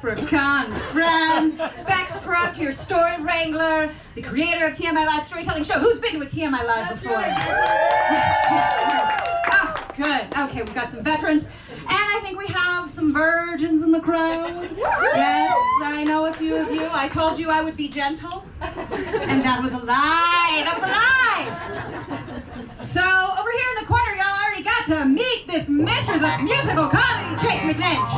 leprechaun friend. Bex Crook, your story wrangler, the creator of TMI Live Storytelling Show. Who's been to a TMI Live before? Yes. Oh, good. Okay, we've got some veterans. And I think we have some virgins in the crowd. Yes, I know a few of you. I told you I would be gentle. And that was a lie. That was a lie. So, over here in the corner, y'all already got to meet this mistress of musical comedy, Chase McNinch.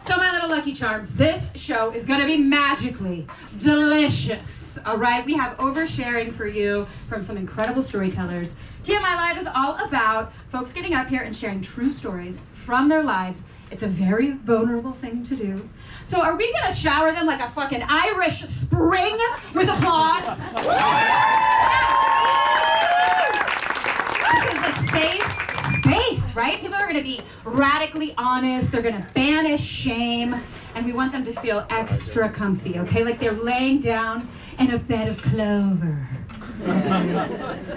So, my little Lucky Charms, this show is going to be magically delicious. All right, we have oversharing for you from some incredible storytellers. TMI Live is all about folks getting up here and sharing true stories from their lives. It's a very vulnerable thing to do. So are we gonna shower them like a fucking Irish spring with applause? This is a safe space, right? People are gonna be radically honest, they're gonna banish shame, and we want them to feel extra comfy, okay? Like they're laying down in a bed of clover.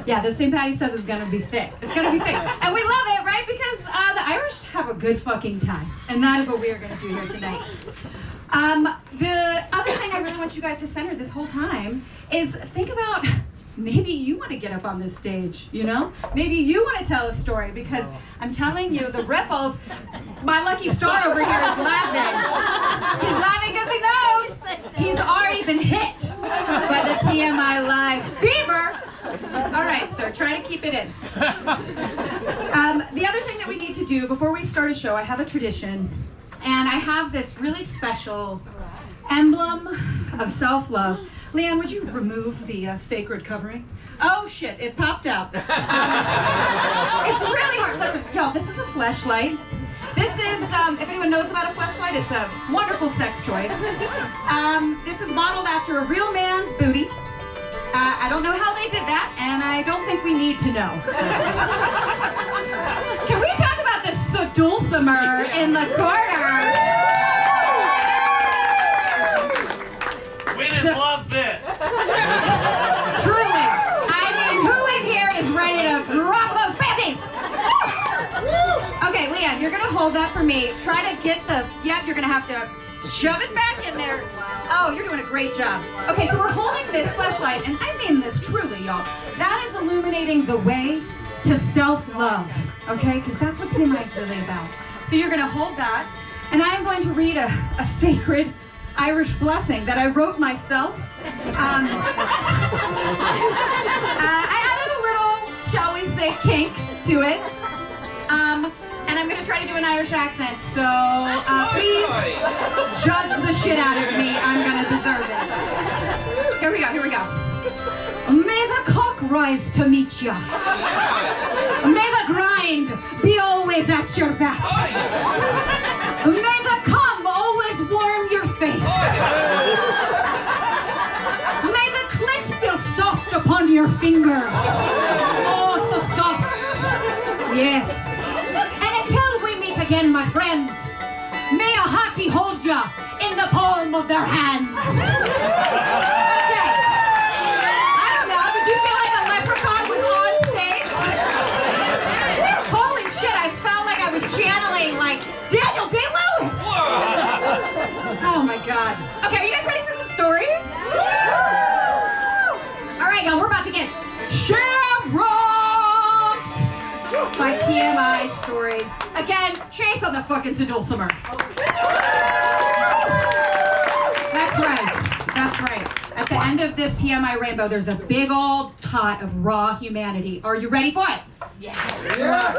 Yeah, the St. Patty's stuff is gonna be thick. It's gonna be thick. And we love it, right? Because the Irish have a good fucking time. And that is what we are gonna do here tonight. The other thing I really want you guys to center this whole time is think about maybe you want to get up on this stage, you know? Maybe you want to tell a story because I'm telling you, the ripples, my lucky star over here is laughing. He's laughing because he knows he's already been hit by the TMI Live fever. All right, sir, try to keep it in. The other thing that we need to do before we start a show, I have a tradition, and I have this really special emblem of self-love. Leanne, would you remove the sacred covering? Oh shit, it popped out. It's really hard. Listen, y'all, this is a fleshlight. This is, if anyone knows about a fleshlight, it's a wonderful sex toy. This is modeled after a real man's booty. I don't know how they did that, and I don't think we need to know. Can we talk about the dulcimer in the corner? Women love this. Truly. I mean, who in here is ready to drop those panties? Okay, Leanne, you're going to hold that for me. Try to get the, yep, you're going to have to shove it back in there. Oh, you're doing a great job. Okay, so we're holding this fleshlight, and I mean this truly, y'all. That is illuminating the way to self-love, okay? Because that's what TMI is really about. So you're going to hold that, and I am going to read a sacred Irish blessing that I wrote myself. I added a little, shall we say, kink to it. And I'm going to try to do an Irish accent, so please judge the shit out of me. I'm going to deserve it. Here we go, here we go. May the cock rise to meet ya. May the grind be always at your back. May the cum always warm your face. May the clit feel soft upon your fingers. Oh, so soft. Yes. Again, my friends, may a hottie hold ya in the palm of their hands. Okay. I don't know, did you feel like a leprechaun was on stage? Holy shit, I felt like I was channeling like Daniel Day-Lewis. Oh my God. Okay, are you guys ready for some stories? All right, y'all, we're about to get shamrocked by TMI stories. Again, Chase on the fucking dulcimer. That's right. That's right. At the end of this TMI rainbow, there's a big old pot of raw humanity. Are you ready for it? Yes. Yeah.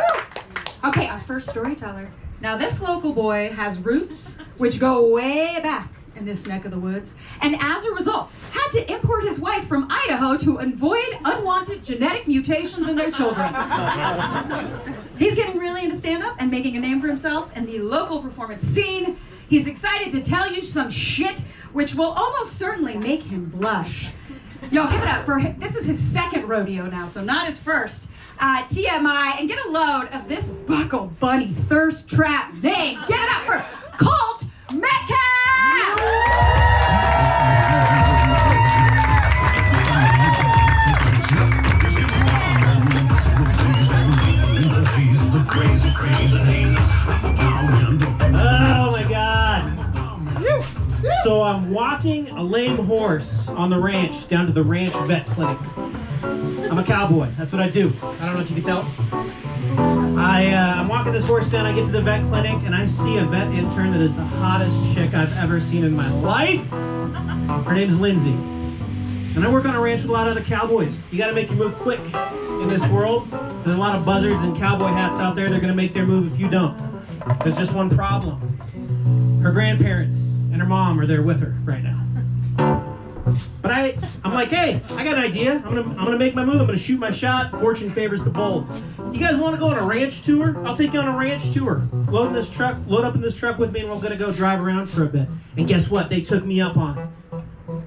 Okay, our first storyteller. Now, this local boy has roots which go way back in this neck of the woods, and as a result, had to import his wife from Idaho to avoid unwanted genetic mutations in their children. He's getting really into stand-up and making a name for himself in the local performance scene. He's excited to tell you some shit which will almost certainly make him blush. Y'all give it up for him. This is his second rodeo now, so not his first. TMI, and get a load of this buckle bunny thirst trap name. Give it up for Colt Metcalf! Crazy, crazy. So I'm walking a lame horse on the ranch down to the ranch vet clinic. I'm a cowboy. That's what I do. I don't know if you can tell. I'm walking this horse down. I get to the vet clinic, and I see a vet intern that is the hottest chick I've ever seen in my life. Her name's Lindsay. And I work on a ranch with a lot of other cowboys. You got to make your move quick in this world. There's a lot of buzzards and cowboy hats out there. They're going to make their move if you don't. There's just one problem. Her grandparents and her mom are there with her right now. But I'm like, hey, I got an idea. I'm gonna make my move. I'm gonna shoot my shot. Fortune favors the bold. You guys want to go on a ranch tour? I'll take you on a ranch tour. Load up in this truck with me, and we're gonna go drive around for a bit. And guess what? They took me up on it.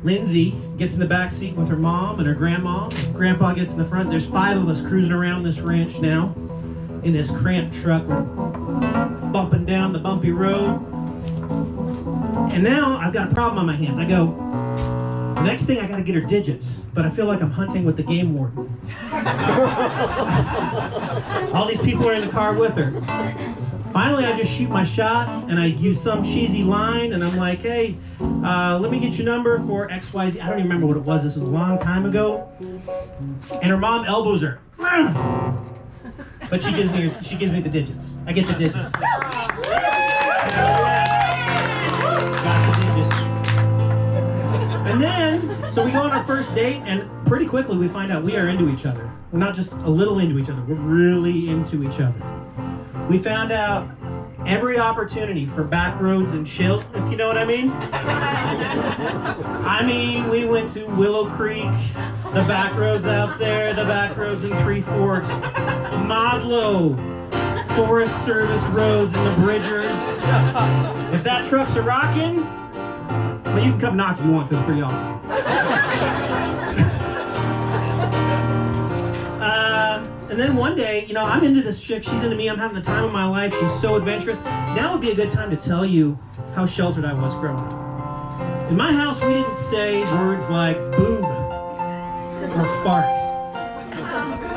Lindsay gets in the back seat with her mom and her grandma. Grandpa gets in the front. There's 5 of us cruising around this ranch now in this cramped truck. We're bumping down the bumpy road. And now I've got a problem on my hands. I go, the next thing I gotta get her digits, but I feel like I'm hunting with the game warden. All these people are in the car with her. Finally, I just shoot my shot, and I use some cheesy line, and I'm like, hey, let me get your number for XYZ. I don't even remember what it was. This was a long time ago. And her mom elbows her. But she gives me the digits. I get the digits. And then, so we go on our first date, and pretty quickly we find out we are into each other. We're not just a little into each other, we're really into each other. We found out every opportunity for back roads and chill, if you know what I mean. I mean, we went to Willow Creek, the back roads out there, the back roads in Three Forks, Modlow, Forest Service roads and the Bridgers. If that truck's a rockin', well, you can come knock if you want, because it's pretty awesome. And then one day, you know, I'm into this chick, she's into me, I'm having the time of my life, she's so adventurous. Now would be a good time to tell you how sheltered I was growing up. In my house, we didn't say words like boob, or fart,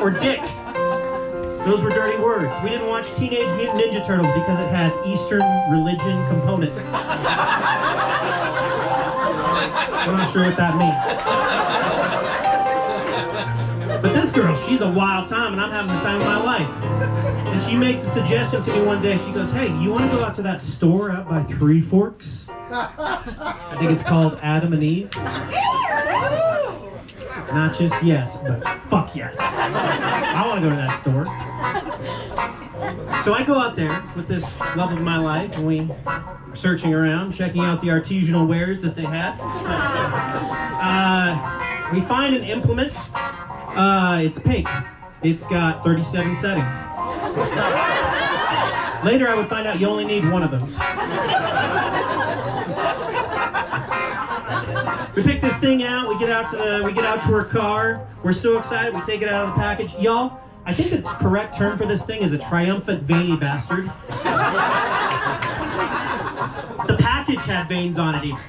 or dick. Those were dirty words. We didn't watch Teenage Mutant Ninja Turtles because it had Eastern religion components. I'm not sure what that means. But this girl, she's a wild time, and I'm having the time of my life. And she makes a suggestion to me one day. She goes, hey, you want to go out to that store out by Three Forks? I think it's called Adam and Eve. Not just yes, but fuck yes. I want to go to that store. So I go out there with this love of my life, and we are searching around, checking out the artisanal wares that they had. We find an implement. It's pink. It's got 37 settings. Later I would find out you only need one of those. We pick this thing out, we get out to her car. We're so excited, we take it out of the package. Y'all, I think the correct term for this thing is a triumphant veiny bastard. The package had veins on it even.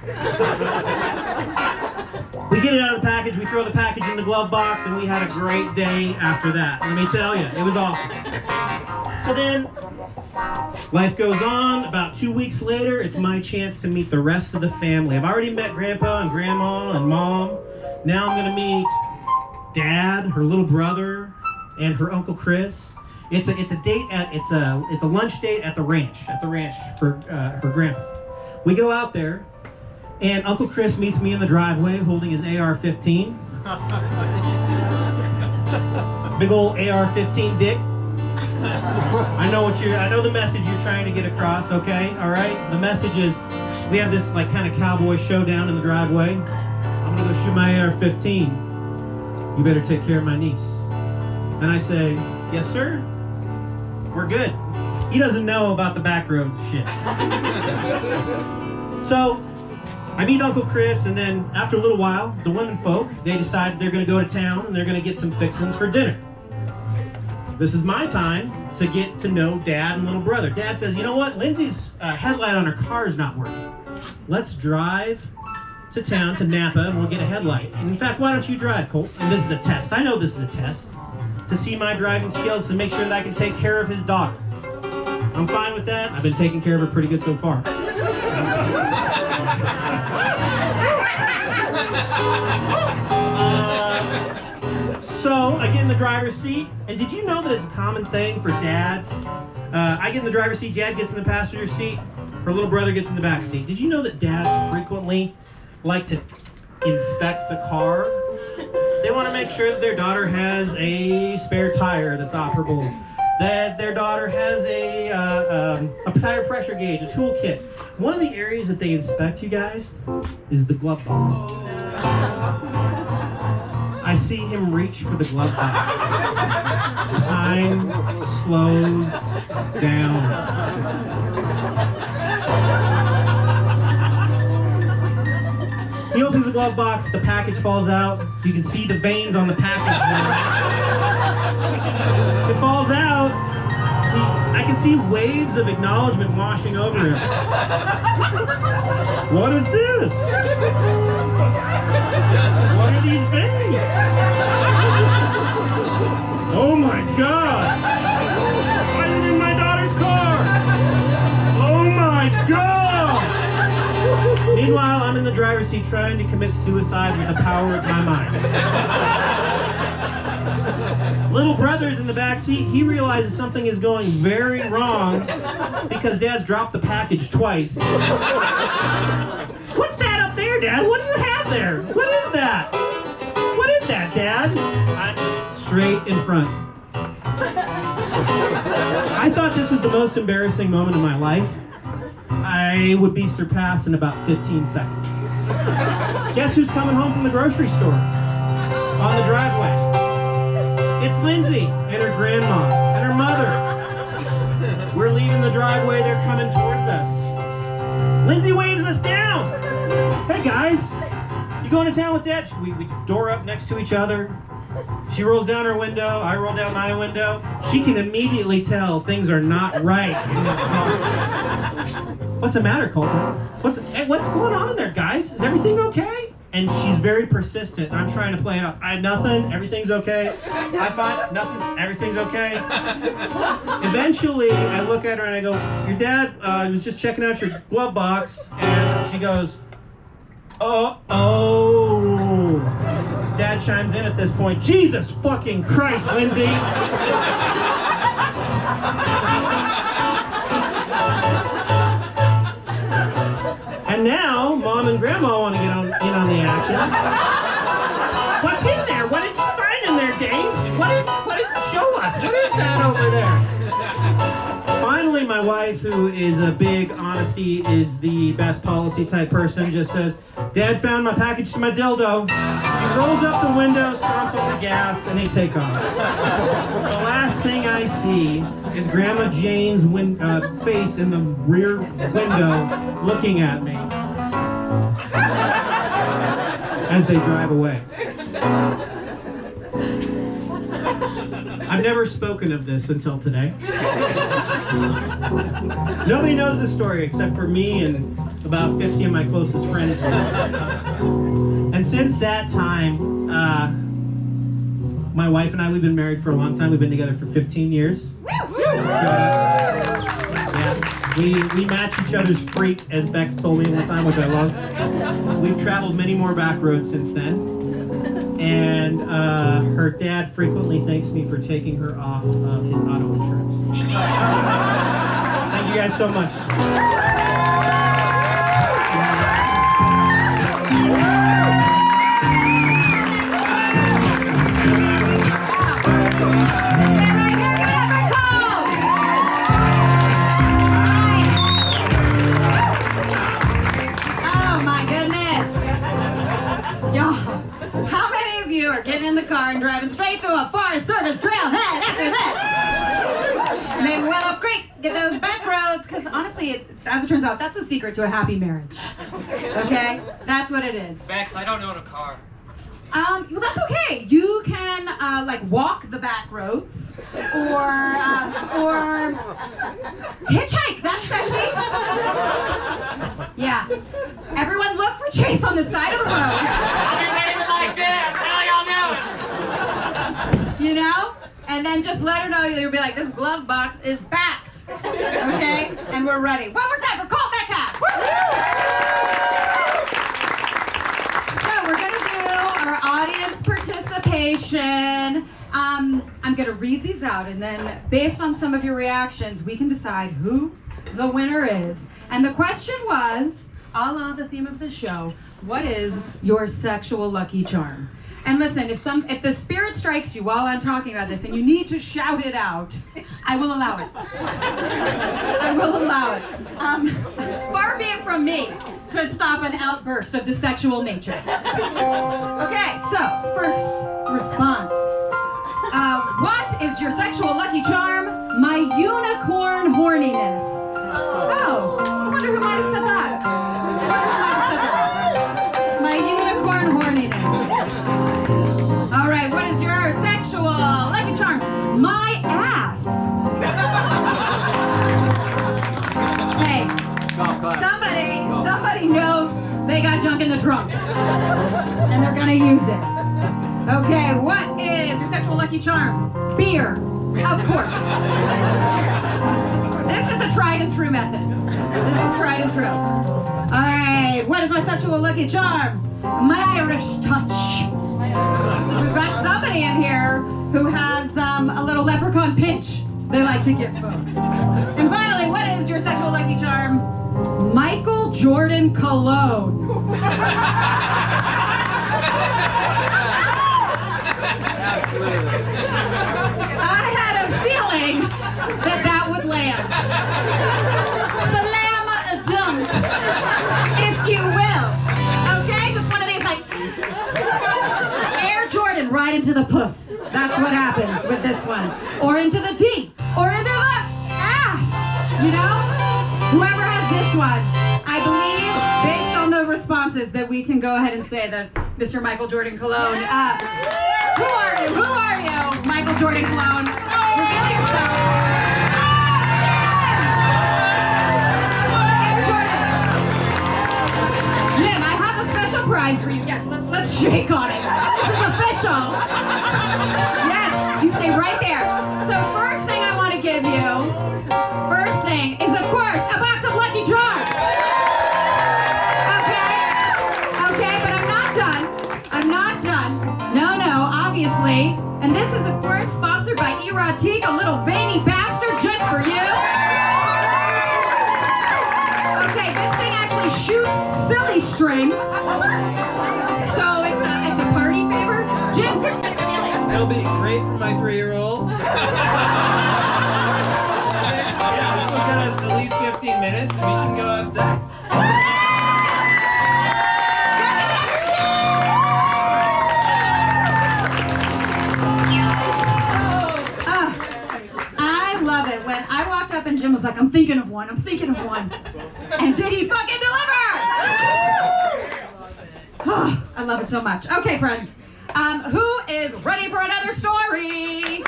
We get it out of the package, we throw the package in the glove box, and we had a great day after that. Let me tell you, it was awesome. So then, life goes on. About 2 weeks later, it's my chance to meet the rest of the family. I've already met Grandpa and Grandma and Mom. Now I'm gonna meet Dad, her little brother, and her Uncle Chris. It's a lunch date at the ranch for her grandpa. We go out there, and Uncle Chris meets me in the driveway holding his AR-15. Big old AR-15 dick. I know the message you're trying to get across, okay? All right? The message is, we have this like kind of cowboy showdown in the driveway. I'm gonna go shoot my AR-15. You better take care of my niece. And I say, yes, sir. We're good. He doesn't know about the back roads shit. So, I meet Uncle Chris, and then after a little while, the women folk, they decide they're gonna go to town and they're gonna get some fixings for dinner. This is my time to get to know Dad and little brother. Dad says, you know what? Lindsay's headlight on her car is not working. Let's drive to town, to Napa, and we'll get a headlight. And in fact, why don't you drive, Colt? And this is a test. I know this is a test. To see my driving skills, to make sure that I can take care of his daughter. I'm fine with that. I've been taking care of her pretty good so far. So I get in the driver's seat, and did you know that it's a common thing for dads? I get in the driver's seat, dad gets in the passenger seat, her little brother gets in the back seat. Did you know that dads frequently like to inspect the car? They want to make sure that their daughter has a spare tire that's operable, that their daughter has a tire pressure gauge, a toolkit. One of the areas that they inspect, you guys, is the glove box. I see him reach for the glove box. Time slows down. He opens the glove box, the package falls out. You can see the veins on the package now. It falls out. I can see waves of acknowledgement washing over him. What is this? What are these veins? Oh my God! Why is it in my daughter's car? Oh my God! Meanwhile, I'm in the driver's seat trying to commit suicide with the power of my mind. Little brother's in the back seat. He realizes something is going very wrong because Dad's dropped the package twice. What's that up there, Dad? What do you have there? What is that? What is that, Dad? I'm just straight in front. I thought this was the most embarrassing moment of my life. I would be surpassed in about 15 seconds. Guess who's coming home from the grocery store? On the driveway. It's Lindsay and her grandma and her mother. We're leaving the driveway, they're coming towards us. Lindsay waves us down. Hey guys, you going to town with Dad? We door up next to each other. She rolls down her window, I roll down my window. She can immediately tell things are not right in this car. What's the matter, Colton? What's going on in there, guys? Is everything okay? And she's very persistent. I'm trying to play it up. Nothing, everything's okay. I find nothing, everything's okay. Eventually, I look at her and I go, your dad was just checking out your glove box. And she goes, oh. Dad chimes in at this point. Jesus fucking Christ, Lindsay. And now, Mom and Grandma want to get in on the action. What's in there? What did you find in there, Dave? What is? Show us. What is that over there? Finally, my wife, who is a big honesty is the best policy type person, just says, Dad found my package to my dildo. She rolls up the window, stomps on the gas, and they take off. The last thing I see is Grandma Jane's face in the rear window looking at me as they drive away. I've never spoken of this until today. Nobody knows this story except for me and about 50 of my closest friends. And since that time, my wife and I, we've been married for a long time. We've been together for 15 years. Yeah, we match each other's freak, as Bex told me one time, which I love. We've traveled many more back roads since then. And her dad frequently thanks me for taking her off of his auto insurance. Thank you guys so much. Getting in the car and driving straight to a Forest Service trailhead after this. Maybe Willow Creek, get those back roads, because honestly, as it turns out, that's a secret to a happy marriage. Okay? That's what it is. Bex, I don't own a car. Well, that's okay. You can, like, walk the back roads, or hitchhike. That's sexy. Yeah. Everyone look for Chase on the side of the road. I'll be waving like this. How y'all doing? You know? And then just let her know, you'll be like, this glove box is packed. Okay? And we're ready. One more time for Colt Metcalf. So we're information. I'm gonna read these out, and then based on some of your reactions, we can decide who the winner is. And the question was, a la the theme of the show, what is your sexual lucky charm? And listen, if the spirit strikes you while I'm talking about this and you need to shout it out, I will allow it. I will allow it. Far be it from me to stop an outburst of the sexual nature. Okay, so first response. What is your sexual lucky charm? My unicorn horniness. Oh, I wonder who might have said that. My unicorn horniness. All right, what is your sexual lucky charm? My ass. Hey, somebody knows they got junk in the trunk, and they're gonna use it. Okay, what is your sexual lucky charm? Beer, of course. This is a tried and true method. This is tried and true. All right, what is my sexual lucky charm? My Irish touch. We've got somebody in here who has a little leprechaun pinch they like to give folks. And finally, what is your sexual lucky charm? Michael Jordan cologne. I had a feeling that would land. Slam dunk, if you will. Okay, just one of these like Air Jordan right into the puss. That's what happens with this one. Or into the D, or into the ass. You know, whoever has this one, I believe, based on the responses, that we can go ahead and say that Mr. Michael Jordan Cologne. Who are you? Who are you? Michael Jordan Cologne. Reveal yourself. Air Jordan. Jim, I have a special prize for you. Yes, let's shake on it. This is official. Yes, you stay right there. So first thing I want to give you, is of course a box of Lucky Charms. Okay, but I'm not done. No, obviously. And this is of course sponsored by Erotique, a little veiny bastard just for you. Okay, this thing actually shoots silly string. So it's a party favor. Jim, take a feeling. That'll be great for my 3-year-old. Yeah, this will get us at least 15 minutes and we can go have sex. I love it when I walked up and Jim was like, I'm thinking of one. And did he fucking deliver? Oh, I love it so much. Okay, friends. Who is ready for another story?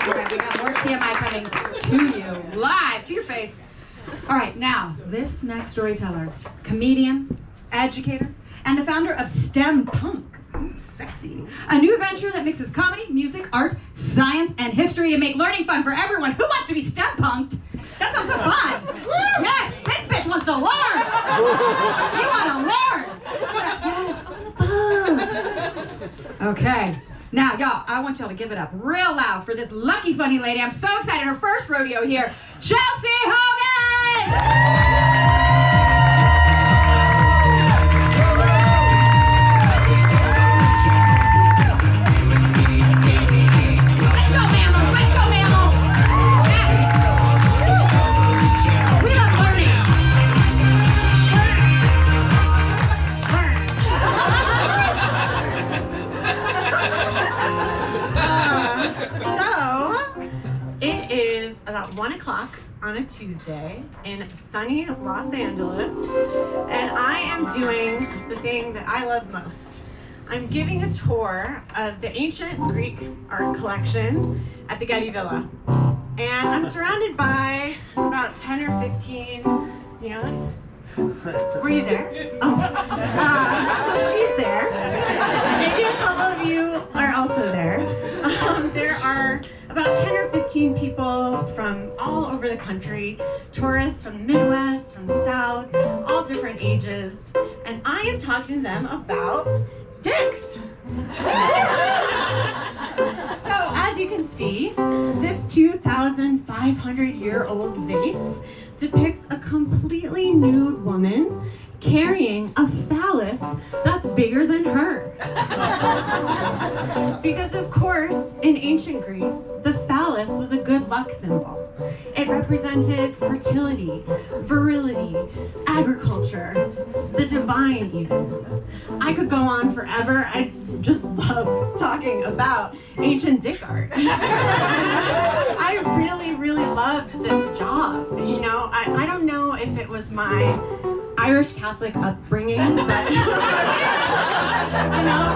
Okay, we got more TMI coming to you, live, to your face. All right, now, this next storyteller, comedian, educator, and the founder of STEM Punk. Ooh, sexy. A new venture that mixes comedy, music, art, science, and history to make learning fun for everyone. Who wants to be STEM punked? That sounds so fun. Yes, this bitch wants to learn. You want to learn. That's what yes, on the bug. Okay. Now, y'all, I want y'all to give it up real loud for this lucky, funny lady. I'm so excited. Her first rodeo here, Chelsea Hogan! Let's go, mammals! Let's go, mammals! Yes! We love learning. So, it is about 1 o'clock on a Tuesday in sunny Los Angeles, and I am doing the thing that I love most. I'm giving a tour of the ancient Greek art collection at the Getty Villa. And I'm surrounded by about 10 or 15, you know, were you there? Oh, so she's there. Maybe a couple of you are also there. There are about 10 or 15 people from all over the country, tourists from the Midwest, from the South, all different ages. And I am talking to them about dicks. So as you can see, this 2,500-year-old vase depicts a completely nude woman carrying a phallus that's bigger than her. Because of course, in ancient Greece, the phallus was a good luck symbol. It represented fertility, virility, agriculture, the divine even. I could go on forever. I just love talking about ancient dick art. I really, really loved this job. You know, I don't know if it was my Irish Catholic upbringing, but you know,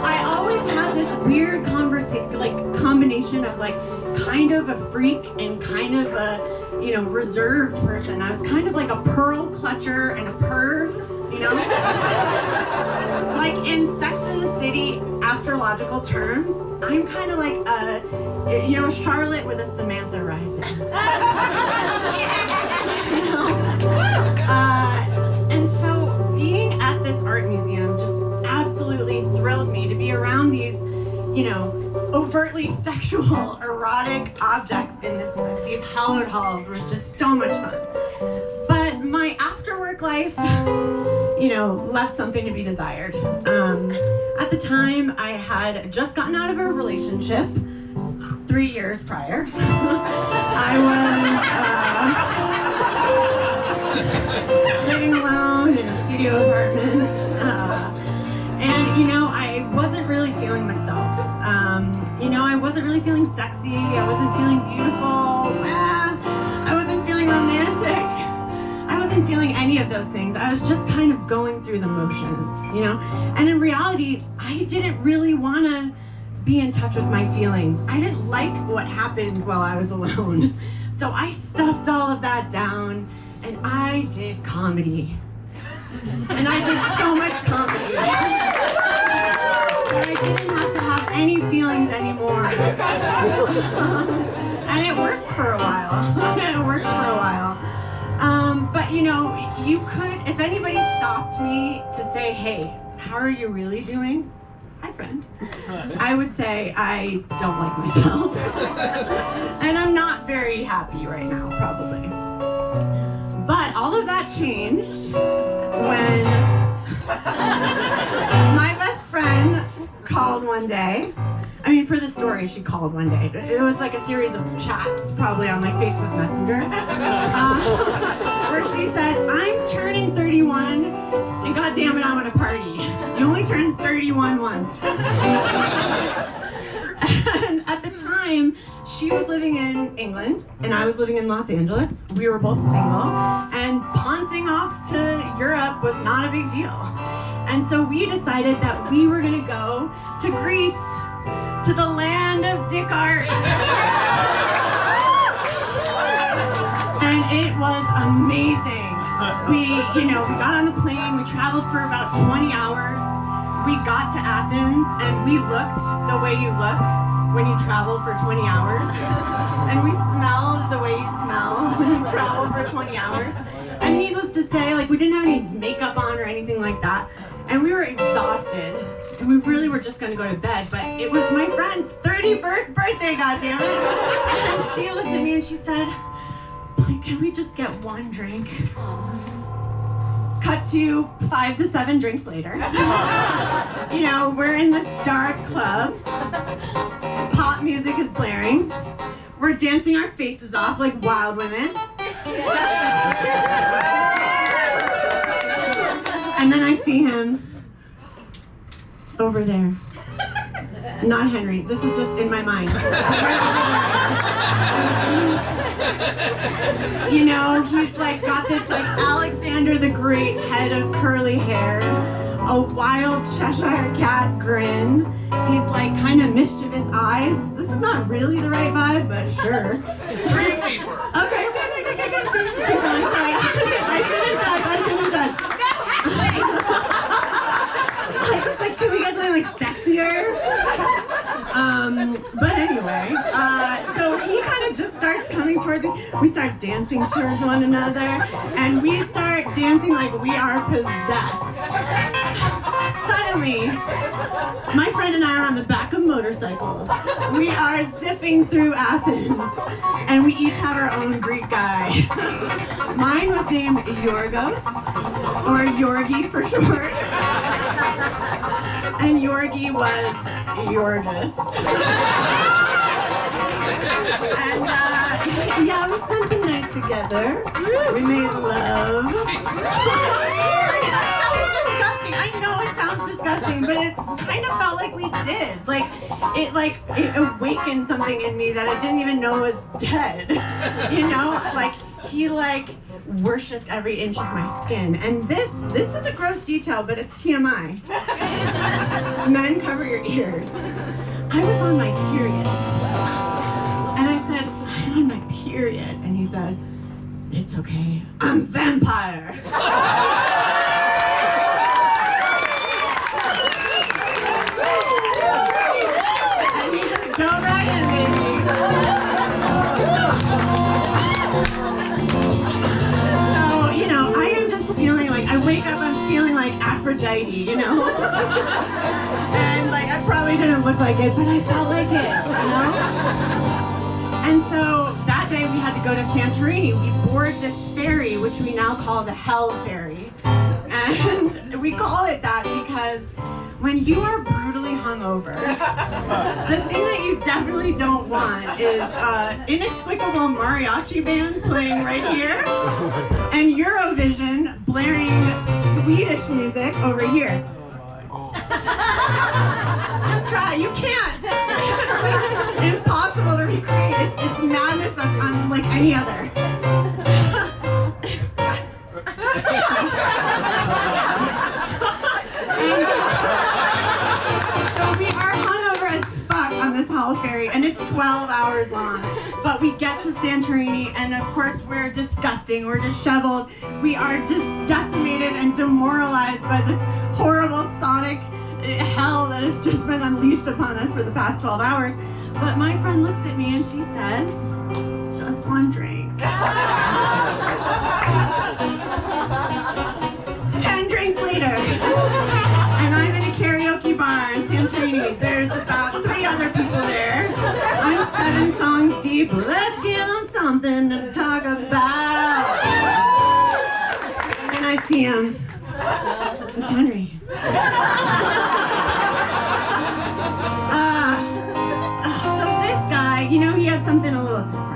I always had this weird combination of like kind of a freak and kind of a, you know, reserved person. I was kind of like a pearl clutcher and a perv, you know? Like in Sex and the City astrological terms, I'm kind of like a, you know, Charlotte with a Samantha rising. You know? And so being at this art museum just absolutely thrilled me to be around these, you know, overtly sexual, erotic objects in these hallowed halls was just so much fun. But my after-work life, you know, left something to be desired. At the time, I had just gotten out of a relationship 3 years prior. I was living alone in a studio apartment. And, you know, I wasn't really feeling myself. You know, I wasn't really feeling sexy. I wasn't feeling beautiful. I wasn't feeling romantic. I wasn't feeling any of those things. I was just kind of going through the motions, you know? And in reality, I didn't really want to be in touch with my feelings. I didn't like what happened while I was alone. So I stuffed all of that down and I did comedy. And I did so much comedy. But I didn't have to have any feelings anymore. And it worked for a while. But you know, you could, if anybody stopped me to say, hey, how are you really doing? Hi, friend. I would say, I don't like myself. And I'm not very happy right now, probably. But all of that changed when my best friend called one day. I mean, for the story, she called one day. It was like a series of chats, probably on like Facebook Messenger, where she said, I'm turning 31, and God damn it, I'm gonna party. You only turn 31 once. And at the time, she was living in England, and I was living in Los Angeles. We were both single, and poncing off to Europe was not a big deal. And so we decided that we were gonna go to Greece, to the land of dick art. And it was amazing. We got on the plane, we traveled for about 20 hours. We got to Athens and we looked the way you look when you travel for 20 hours. And we smelled the way you smell when you travel for 20 hours. And needless to say, like, we didn't have any makeup on or anything like that. And we were exhausted. And we really were just gonna go to bed, but it was my friend's 31st birthday, goddammit. And she looked at me and she said, can we just get one drink? Cut to 5 to 7 drinks later. You know, we're in this dark club. Pop music is blaring. We're dancing our faces off like wild women. And then I see him over there. Not Henry. This is just in my mind. You know, he's like got this like Alexander the Great head of curly hair, a wild Cheshire cat grin. He's like kind of mischievous eyes. This is not really the right vibe, but sure. It's Dream Weaver. Okay. Sorry, I shouldn't judge. I was like, can we get something like sexier? But anyway, so he kind of just starts coming towards me. We start dancing towards one another, and we start dancing like we are possessed. suddenly, my friend and I are on the back of motorcycles. We are zipping through Athens, and we each have our own Greek guy. Mine was named Yorgos, or Yorgi for short. And Yorgi was Yorgos. And yeah, we spent the night together. We made love. That sounds disgusting. I know it sounds disgusting, but it kind of felt like we did. It awakened something in me that I didn't even know was dead. You know, he worshipped every inch of my skin. And this is a gross detail, but it's TMI. Men, cover your ears. I was on my period. And I said, I'm on my period. And he said, it's okay, I'm vampire. And he just dove right in, baby. So, you know, I am just feeling like, I wake up, I'm feeling like Aphrodite, you know? And I probably didn't look like it, but I felt like it, you know? And so that day we had to go to Santorini. We board this ferry, which we now call the Hell Ferry. And we call it that because when you are brutally hungover, the thing that you definitely don't want is inexplicable mariachi band playing right here and Eurovision blaring Swedish music over here. Just try. You can't. It's impossible to recreate. It's madness that's unlike any other. So we are hungover as fuck on this Hell Ferry, and it's 12 hours long. But we get to Santorini, and of course we're disgusting. We're disheveled. We are decimated and demoralized by this horrible sonic hell that has just been unleashed upon us for the past 12 hours. But my friend looks at me and she says, just one drink. 10 drinks later, and I'm in a karaoke bar in Santorini. There's about 3 other people there. I'm 7 songs deep. Let's give them something to talk about. And I see him. It's Henry. So this guy, you know, he had something a little different.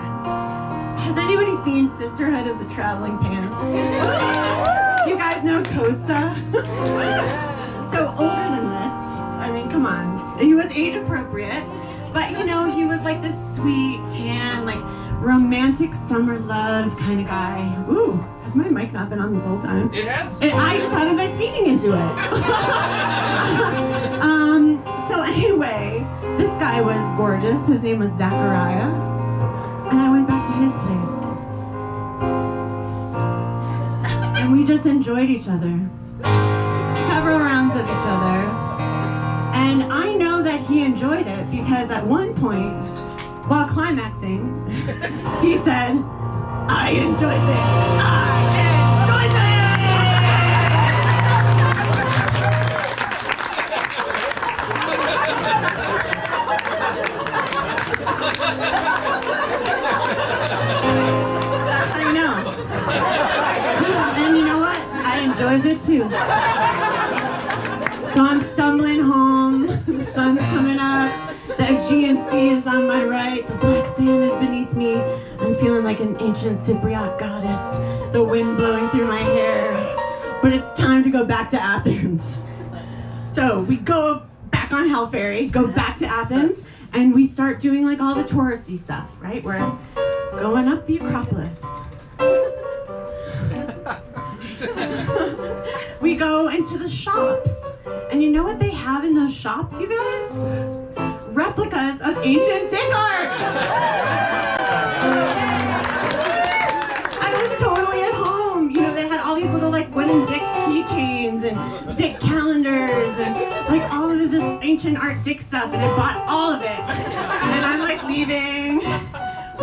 Has anybody seen Sisterhood of the Traveling Pants? You guys know Costa? So older than this. I mean, come on. He was age appropriate, but you know, he was like this sweet, tan, romantic summer love kind of guy. Ooh, has my mic not been on this whole time? It has. I just haven't been speaking into it. So anyway, this guy was gorgeous. His name was Zachariah. And I went back to his place. And we just enjoyed each other. Several rounds of each other. And I know that he enjoyed it because at one point, while climaxing, he said, I enjoy it. I enjoy it. That's how you know. And you know what? I enjoys it too. So I'm stumbling home. The sun's coming up. The Aegean Sea is on my right. The black sand is beneath me. I'm feeling like an ancient Cypriot goddess. The wind blowing through my hair. But it's time to go back to Athens. So we go back on Hell Ferry, go back to Athens, and we start doing all the touristy stuff, right? We're going up the Acropolis. We go into the shops. And you know what they have in those shops, you guys? Replicas of ancient dick art! I was totally at home. You know, they had all these little wooden dick keychains and dick calendars and all of this ancient art dick stuff, and I bought all of it. And I'm leaving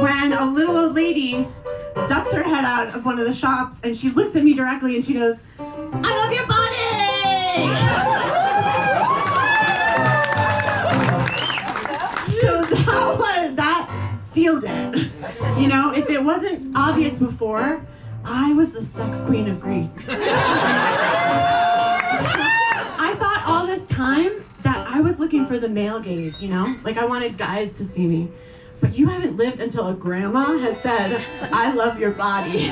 when a little old lady ducks her head out of one of the shops and she looks at me directly and she goes, I love your body! sealed it. You know, if it wasn't obvious before, I was the sex queen of Greece. I thought all this time that I was looking for the male gaze, you know? Like I wanted guys to see me. But you haven't lived until a grandma has said, I love your body.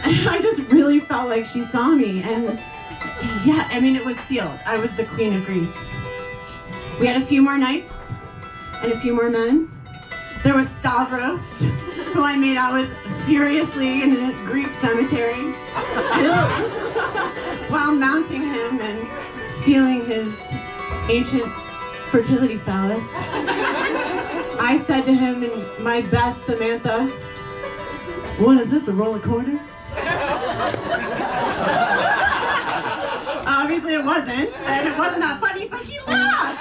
And I just really felt like she saw me. And yeah, I mean, it was sealed. I was the queen of Greece. We had a few more nights and a few more men. There was Stavros, who I made out with furiously in a Greek cemetery while mounting him and feeling his ancient fertility phallus. I said to him in my best Samantha, "What is this, a roll of quarters?" Obviously it wasn't, and it wasn't that funny, but he laughed.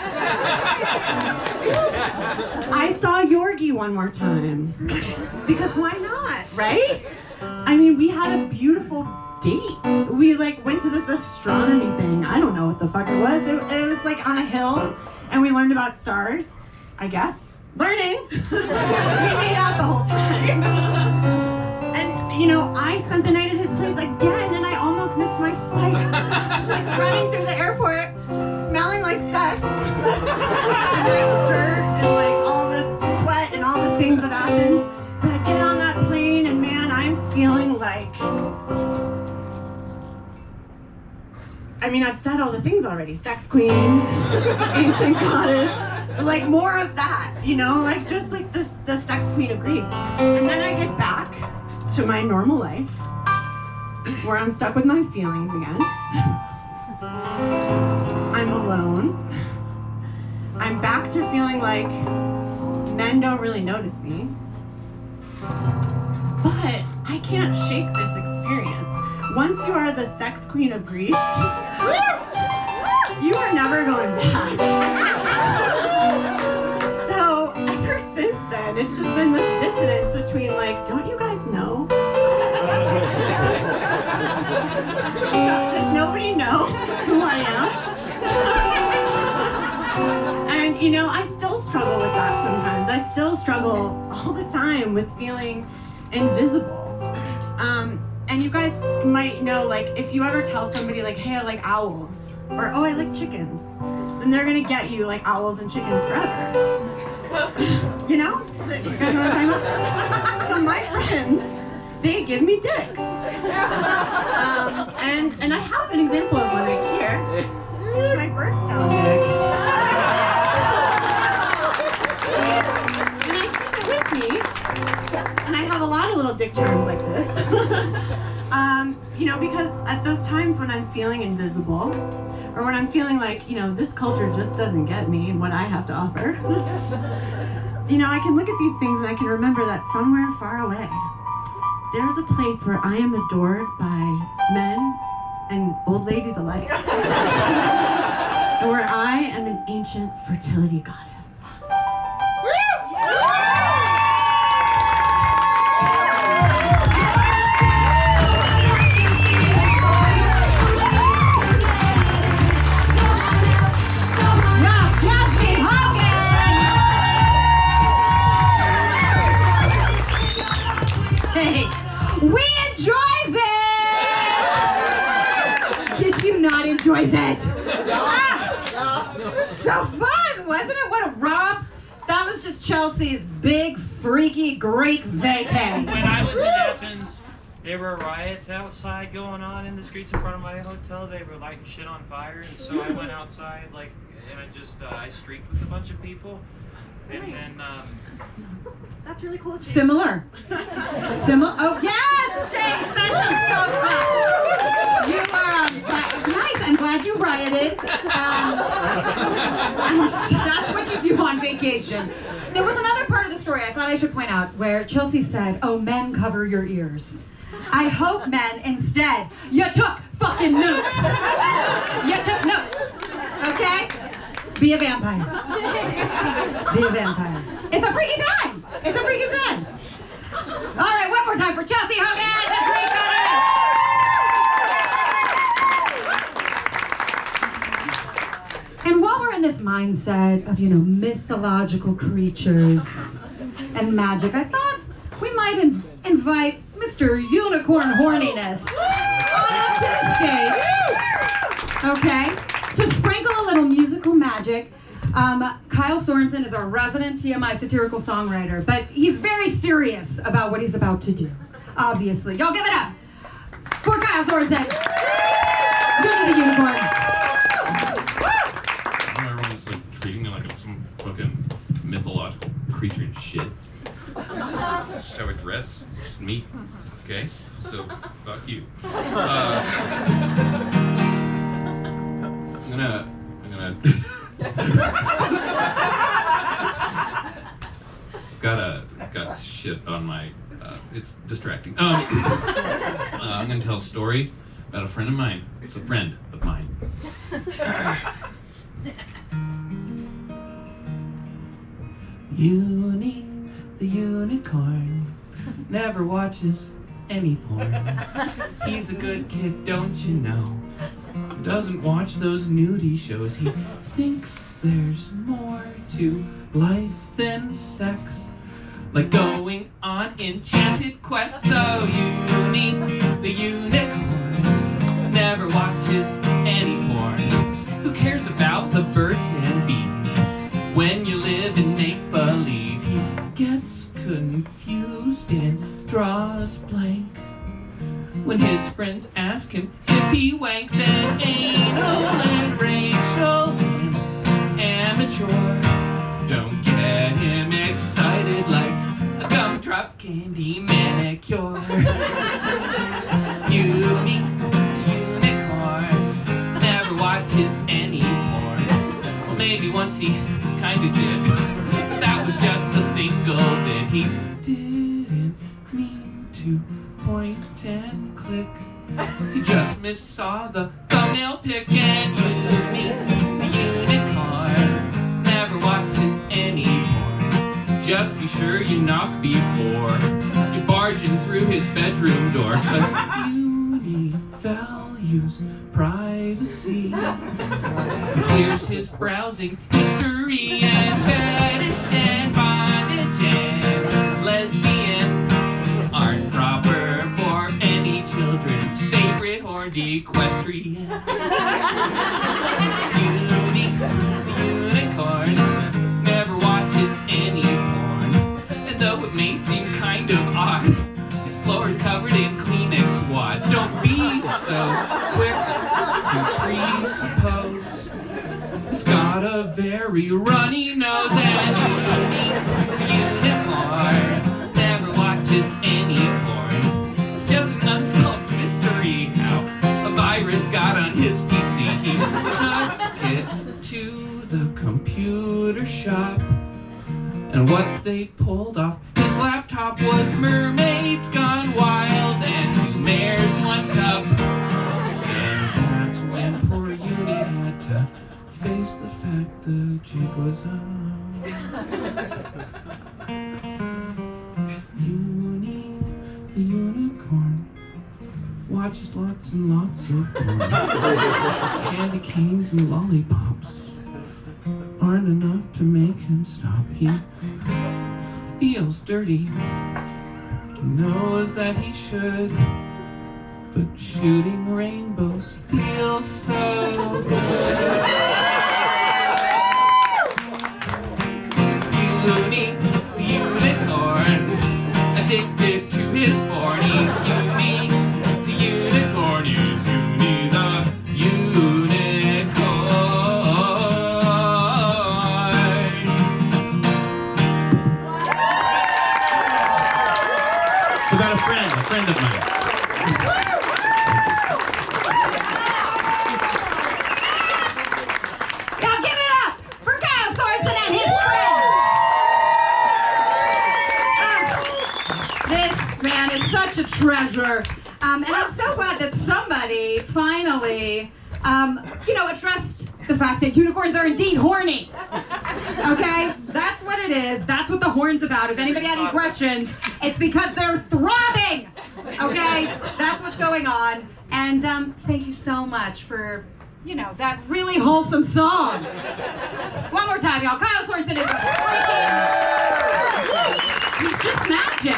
I saw Yorgi one more time, because why not, right? I mean, we had a beautiful date. We like went to this astronomy thing. I don't know what the fuck it was. It was like on a hill, and we learned about stars, I guess. Learning. We made out the whole time. And you know, I spent the night at his place again, and I almost missed my flight. Like running through the airport, smelling like sex, and like dirt, and like all the sweat and all the things of Athens. But I get on that plane, and man, I'm feeling like, I mean, I've said all the things already. Sex queen, ancient goddess, like more of that, you know, like just like this, the sex queen of Greece. And then I get back to my normal life, where I'm stuck with my feelings again. I'm alone. I'm back to feeling like men don't really notice me. But I can't shake this experience. Once you are the sex queen of Greece, you are never going back. So ever since then, it's just been this dissonance between like, don't you guys know? Does nobody know who I am? And you know, I still struggle with that sometimes. I still struggle all the time with feeling invisible. And you guys might know, like, if you ever tell somebody, like, hey, I like owls, or oh, I like chickens, then they're gonna get you, like, owls and chickens forever. You know? You guys know what I'm talking about? So my friends, they give me dicks. And I have an example of one right here. It's my birthstone dick. And I keep it with me. And I have a lot of little dick charms like this. You know, because at those times when I'm feeling invisible, or when I'm feeling like, you know, this culture just doesn't get me and what I have to offer, you know, I can look at these things and I can remember that somewhere far away, there's a place where I am adored by men and old ladies alike. And where I am an ancient fertility goddess. We enjoys it! Did you not enjoy it? So fun, wasn't it? What a romp. That was just Chelsea's big, freaky, great vacay. When I was in Athens, there were riots outside going on in the streets in front of my hotel. They were lighting shit on fire, and so I went outside, like, and I streaked with a bunch of people. And then, That's really cool. Similar. Oh, yes, Chase, that sounds so fun. You are nice. I'm glad you rioted. That's what you do on vacation. There was another part of the story I thought I should point out where Chelsea said, oh, men cover your ears. I hope, men, instead, you took fucking notes. You took notes, okay? Be a vampire. Be a vampire. It's a freaky time. It's a freaky time. All right, one more time for Chelsea Hogan, the Greek goddess. And while we're in this mindset of, mythological creatures and magic, I thought we might invite Mr. Unicorn Horniness up to the stage, okay, to sprinkle a little musical magic. Kyle Sorensen is our resident TMI satirical songwriter, but he's very serious about what he's about to do, obviously. Y'all give it up for Kyle Sorensen. Winnie the Unicorn. Everyone's like treating me like I'm some fucking mythological creature and shit. Just how I dress, it's just me. Okay? So, fuck you. I'm gonna got shit on my, it's distracting. I'm gonna tell a story about a friend of mine. It's a friend of mine. Uni, the unicorn, never watches any porn. He's a good kid, don't you know? Doesn't watch those nudie shows. He thinks there's more to life than sex, like going on enchanted quests. Oh, Uni, the unicorn, never watches any porn. Who cares about the birds and bees when you live in make-believe? He gets confused and draws blank when his friends ask him if he wanks, and anal and racial and amateur don't get him excited like a gumdrop candy manicure. Uni, unicorn, never watches any porn. Well, maybe once he kinda did, but that was just a single bit. He didn't mean to point and click. He just missaw the thumbnail pic, and Uni, the unicorn, never watches any porn. Just be sure you knock before you barge in through his bedroom door. But Uni values privacy. He clears his browsing history, and fetish and bondage and lesbian aren't proper for any children's favorite horned equestrian. Uni, the unicorn, never watches any porn. And though it may seem kind of odd, his floor is covered in Kleenex wads. Don't be so quick to presuppose. He's got a very runny nose, and Uni, the unicorn, never watches any porn. It's just an unsolved mystery how a virus got on his PC. He took it to the computer shop, and what they pulled off his laptop was mermaids gone wild and 2 mares, 1 cup. And that's when poor Uni had to face the fact the jig was up. Uni, the unicorn, watches lots and lots of porn. Candy canes and lollipops aren't enough to make him stop. He feels dirty, knows that he should, but shooting rainbows feels so good. Uni, the unicorn, addicted to his porn. He's Uni, the unicorn. He's Uni, the unicorn. About a friend of mine. Now give it up for Kyle Sorensen and his friend. This man is such a treasure. And I'm so glad that somebody finally, addressed the fact that unicorns are indeed horny. Okay? That's what it is. That's what the horn's about. If anybody had any questions, it's because they're throbbing. Okay? That's what's going on. And thank you so much for you know, that really wholesome song. One more time, y'all. Kyle Sorensen is freaking... He's just magic.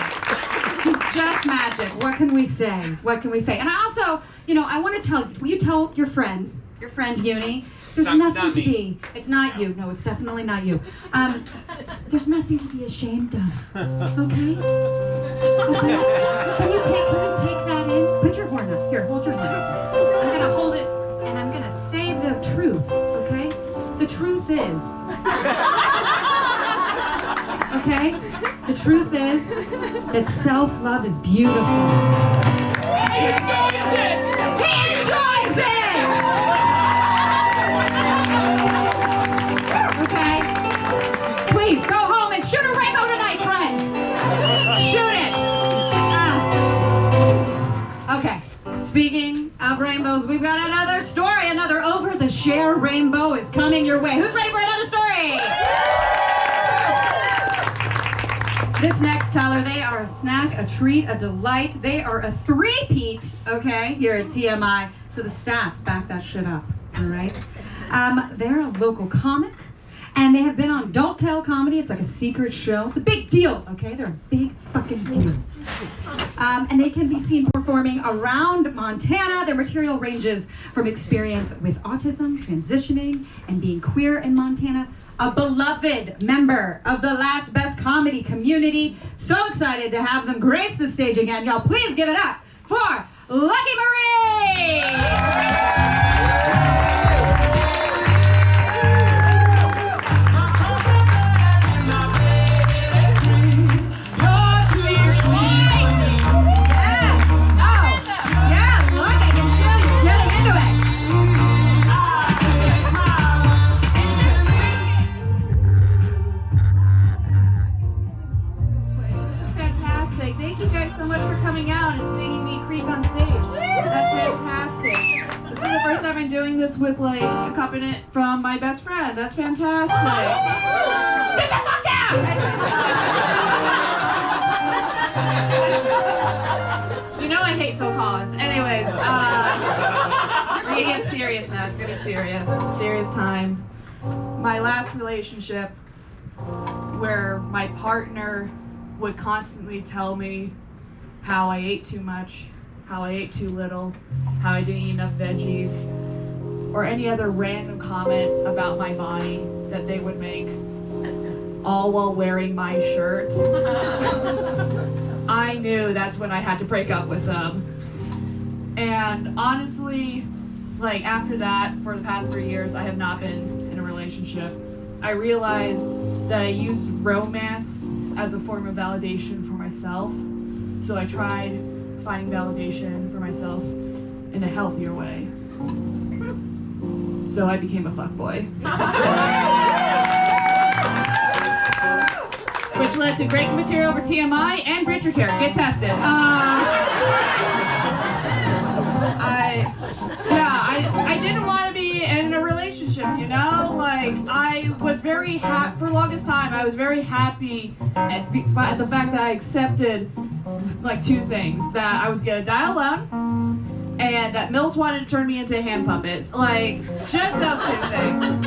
He's just magic. What can we say? What can we say? And I also, you know, I want to tell you, will you tell your friend Uni, there's nothing to be. It's not you. No, it's definitely not you. There's nothing to be ashamed of. Okay? Okay? Can you take that in? Put your horn up. Here, hold your horn. I'm gonna hold it and I'm gonna say the truth. Okay? The truth is. Okay? The truth is that self-love is beautiful. He enjoys it! He enjoys it! Okay? Please go home and shoot a rainbow tonight, friends! Shoot it! Okay. Speaking of rainbows, we've got another story. Another over-the-share rainbow is coming your way. Who's ready for another story? This next teller, they are a snack, a treat, a delight. They are a three-peat, okay, here at TMI. So the stats back that shit up, all right? They're a local comic, and they have been on Don't Tell Comedy. It's like a secret show. It's a big deal, okay? They're a big fucking deal. And they can be seen performing around Montana. Their material ranges from experience with autism, transitioning, and being queer in Montana. A beloved member of the Last Best Comedy community. So excited to have them grace the stage again. Y'all, please give it up for Lucky Marie! Thank you guys so much for coming out and singing me Creep on stage. That's fantastic. This is the first time I'm doing this with like accompaniment from my best friend. That's fantastic. Sit the fuck down! You know I hate Phil Collins. Anyways, we're gonna get serious now. It's gonna be serious. Serious time. My last relationship where my partner would constantly tell me how I ate too much, how I ate too little, how I didn't eat enough veggies, or any other random comment about my body that they would make, all while wearing my shirt. I knew that's when I had to break up with them. And honestly, like after that, for the past 3 years, I have not been in a relationship. I realized that I used romance as a form of validation for myself. So I tried finding validation for myself in a healthier way. So I became a fuckboy. Which led to great material for TMI and Bridger Care. Get tested. I didn't want to be in a relationship, you know? Like, I was very happy, for the longest time, I was very happy at the fact that I accepted, like, two things. That I was gonna die alone, and that Mills wanted to turn me into a hand puppet. Like, just those two things.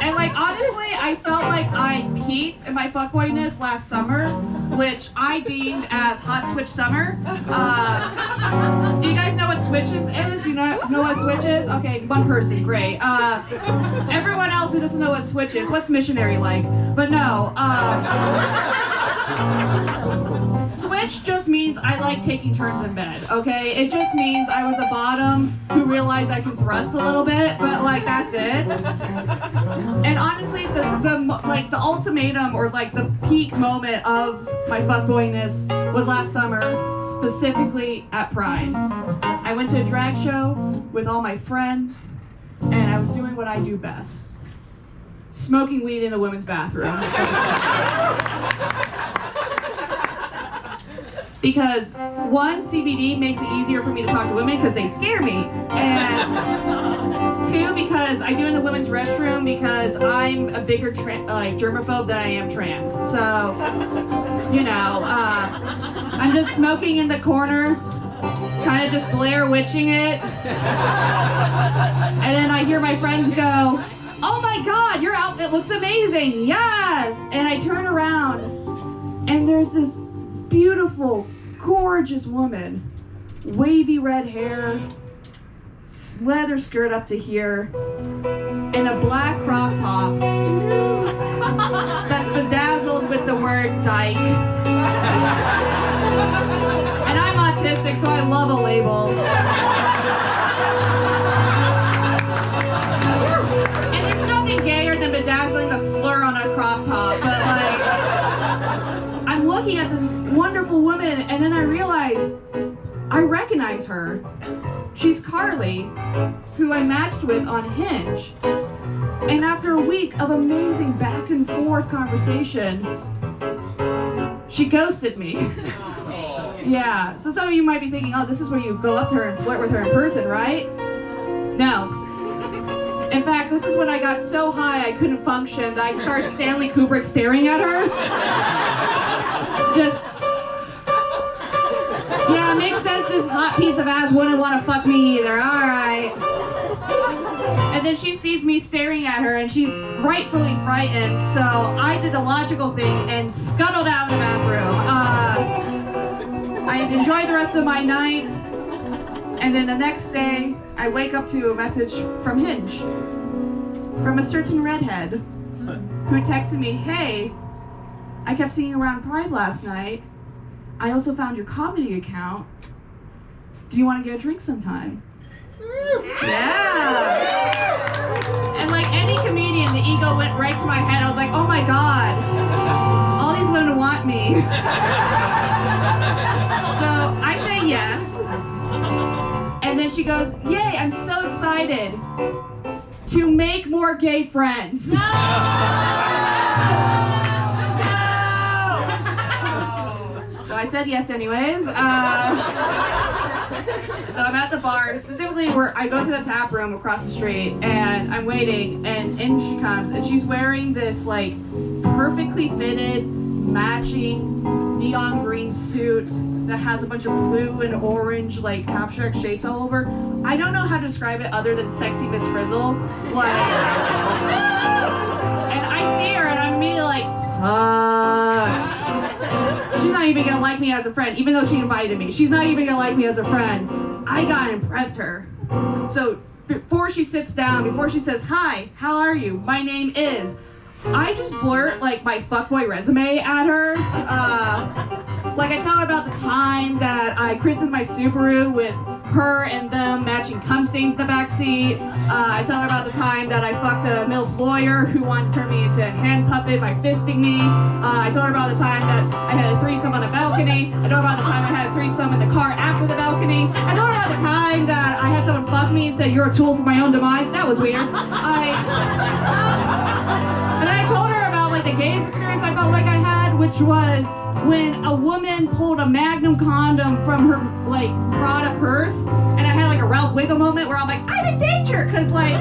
And, like, honestly, I felt like I peaked in my fuckboyness last summer, which I deemed as Hot Switch Summer. Do you guys know what Switches is? Do you know what Switch is? Okay, one person, great. Everyone else who doesn't know what Switch is, what's missionary like? But no, Switch just means I like taking turns in bed, okay? It just means I was a bottom who realized I can thrust a little bit, but like that's it. And honestly, the ultimatum or like the peak moment of my fuckboyness was last summer, specifically at Pride. I went to a drag show with all my friends, and I was doing what I do best. Smoking weed in the women's bathroom. Because one, CBD makes it easier for me to talk to women because they scare me. And two, because I do in the women's restroom because I'm a bigger germaphobe than I am trans. So, you know, I'm just smoking in the corner, kind of just Blair Witching it. hear my friends go, "Oh my God, your outfit looks amazing, yes!" And I turn around, and there's this beautiful, gorgeous woman, wavy red hair, leather skirt up to here, and a black crop top that's bedazzled with the word dyke. And I'm autistic, so I love a label. And there's nothing gayer than bedazzling a slur on a crop top, but like, I'm looking at this wonderful woman, and then I realize I recognize her. She's Carly, who I matched with on Hinge. And after a week of amazing back and forth conversation, she ghosted me. Yeah, so some of you might be thinking, oh, this is where you go up to her and flirt with her in person, right? No. In fact, this is when I got so high I couldn't function that I started Stanley Kubrick staring at her. Just, yeah, it makes sense this hot piece of ass wouldn't want to fuck me either, alright. And then she sees me staring at her and she's rightfully frightened, so I did the logical thing and scuttled out of the bathroom. I enjoyed the rest of my night, and then the next day I wake up to a message from Hinge from a certain redhead who texted me, "Hey, I kept seeing you around Pride last night. I also found your comedy account. Do you want to get a drink sometime?" Yeah. And like any comedian, the ego went right to my head. I was like, oh my God, all these women want me. So I say yes. And then she goes, "Yay, I'm so excited to make more gay friends." No! So I said yes anyways. So I'm at the bar, specifically where I go to the tap room across the street, and I'm waiting, and in she comes, and she's wearing this like perfectly fitted, matching neon green suit that has a bunch of blue and orange like abstract shapes all over. I don't know how to describe it other than sexy Miss Frizzle. Like, and I see her, and I'm immediately like, fuck. She's not even gonna like me as a friend, even though she invited me. She's not even gonna like me as a friend. I gotta impress her. So before she sits down, before she says, "Hi, how are you? My name is," I just blurt like my fuckboy resume at her. Like I tell her about the time that I christened my Subaru with her and them matching cum stains in the back seat. I tell her about the time that I fucked a MILF lawyer who wanted to turn me into a hand puppet by fisting me. I told her about the time that I had a threesome on a balcony. I told her about the time I had a threesome in the car after the balcony. I told her about the time that I had someone fuck me and say, "You're a tool for my own demise." That was weird. And then I told her about like the gayest experience I felt like I had, which was when a woman pulled a Magnum condom from her like Prada purse, and I had like a Ralph Wiggum moment where I'm like, I'm in danger, cause like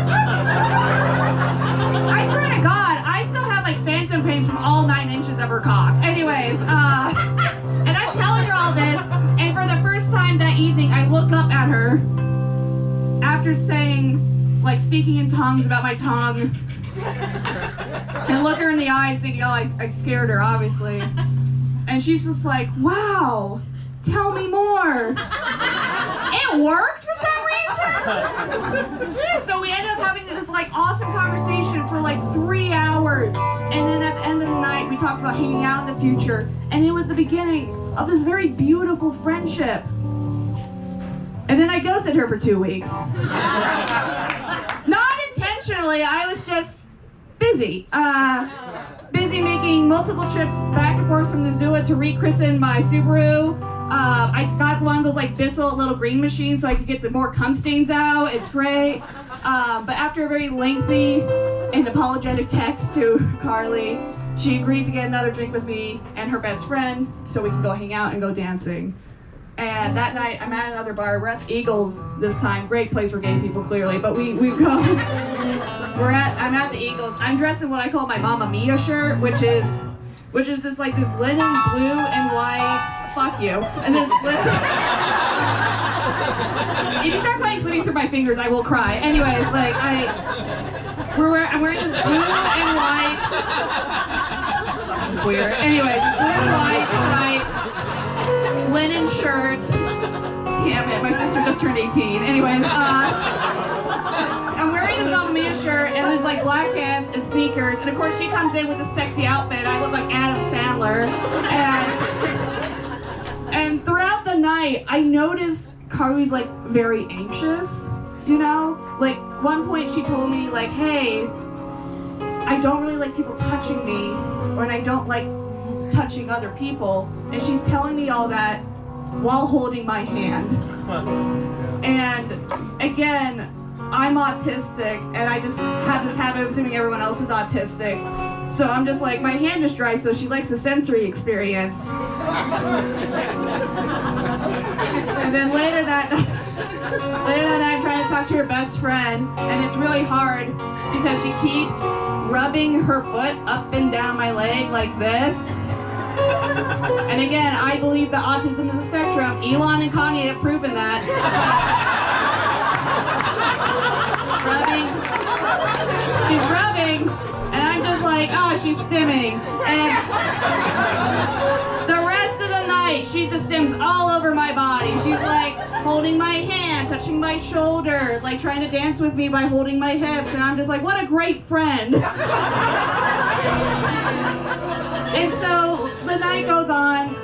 I swear to God, I still have like phantom pains from all 9 inches of her cock. Anyways, and I'm telling her all this, and for the first time that evening, I look up at her after saying, like speaking in tongues about my tongue, and look her in the eyes thinking, oh, I scared her, obviously. And she's just like, wow, tell me more. It worked for some reason. So we ended up having this like awesome conversation for like 3 hours. And then at the end of the night, we talked about hanging out in the future. And it was the beginning of this very beautiful friendship. And then I ghosted her for 2 weeks. Not intentionally, I was just busy. Busy making multiple trips back and forth from the Missoula to rechristen my Subaru. I got one of those like Bissell little green machines so I could get the more cum stains out. It's great. But after a very lengthy and apologetic text to Carly, she agreed to get another drink with me and her best friend so we can go hang out and go dancing. And that night, I'm at another bar. We're at the Eagles this time. Great place for gay people, clearly. But we go. I'm at the Eagles. I'm dressed in what I call my Mamma Mia shirt, which is just like this linen blue and white. Fuck you. And this If you start playing Slipping Through My Fingers, I will cry. Anyways, like I'm wearing this blue and white. Weird. Anyways, blue and white striped linen shirt. Damn it, my sister just turned 18. Anyways, I'm wearing this Mamma Mia shirt and these like black pants and sneakers, and of course she comes in with this sexy outfit. I look like Adam Sandler, and throughout the night, I noticed Carly's like very anxious. You know, like one point she told me like, "Hey, I don't really like people touching me, and I don't like touching other people," and she's telling me all that while holding my hand. And again, I'm autistic, and I just have this habit of assuming everyone else is autistic. So I'm just like, my hand is dry, so she likes the sensory experience. And then later that night, I'm trying to talk to her best friend, and it's really hard because she keeps rubbing her foot up and down my leg like this. And again, I believe that autism is a spectrum. Elon and Kanye have proven that. She's rubbing, and I'm just like, oh, she's stimming. And the rest of the night, she just stims all over my body. She's like holding my hand, touching my shoulder, like trying to dance with me by holding my hips, and I'm just like, what a great friend. And so the night goes on.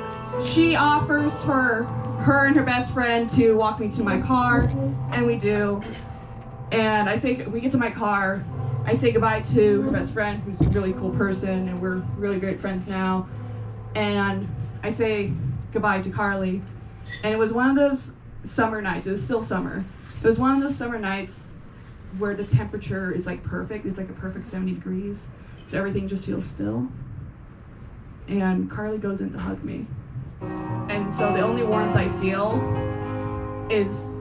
She offers for her and her best friend to walk me to my car, and we do. And we get to my car, I say goodbye to her best friend, who's a really cool person, and we're really great friends now. And I say goodbye to Carly. And it was one of those summer nights, it was still summer. It was one of those summer nights where the temperature is like perfect. It's like a perfect 70 degrees. So everything just feels still. And Carly goes in to hug me. And so the only warmth I feel is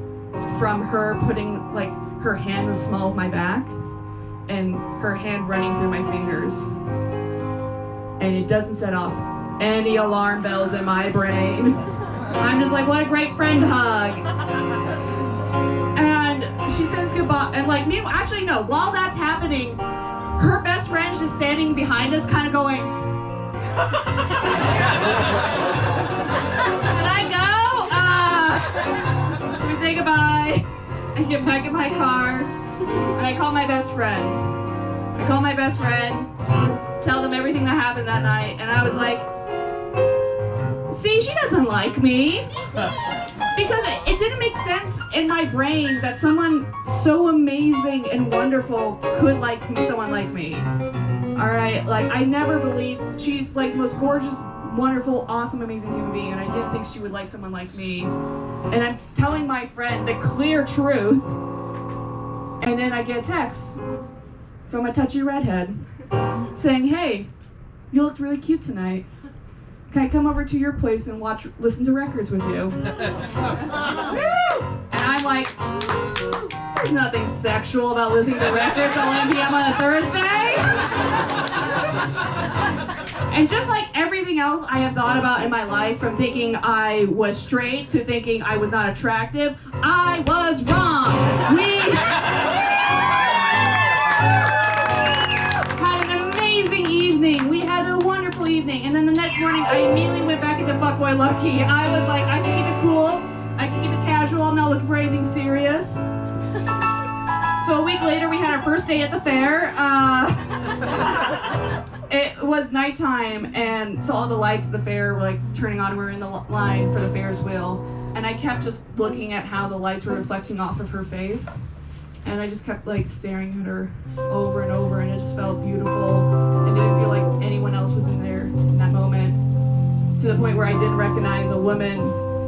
from her putting like her hand in the small of my back and her hand running through my fingers. And it doesn't set off any alarm bells in my brain. I'm just like, what a great friend hug. And she says goodbye. And like, me, actually no, while that's happening, her best friend's just standing behind us kind of going, and I go, we say goodbye. I get back in my car, and I call my best friend. Tell them everything that happened that night, and I was like, see, she doesn't like me. Because it didn't make sense in my brain that someone so amazing and wonderful could like someone like me. Alright, like I never believed she's like the most gorgeous, wonderful, awesome, amazing human being, and I didn't think she would like someone like me. And I'm telling my friend the clear truth, and then I get a text from a touchy redhead saying, hey, you looked really cute tonight. Can I come over to your place and listen to records with you? And I'm like, there's nothing sexual about listening to records at 11 p.m. on a Thursday. And just like everything else I have thought about in my life, from thinking I was straight to thinking I was not attractive, I was wrong. We had an amazing evening. We had a wonderful evening. And then the next morning, I immediately went back into Fuckboy Lucky. I was like, I can keep it cool. I can keep it casual. I'm not looking for anything serious. So a week later, we had our first day at the fair. It was nighttime, and so all the lights at the fair were like turning on. We were in the line for the Ferris wheel, and I kept just looking at how the lights were reflecting off of her face, and I just kept like staring at her over and over, and it just felt beautiful. It didn't feel like anyone else was in there in that moment, to the point where I did recognize a woman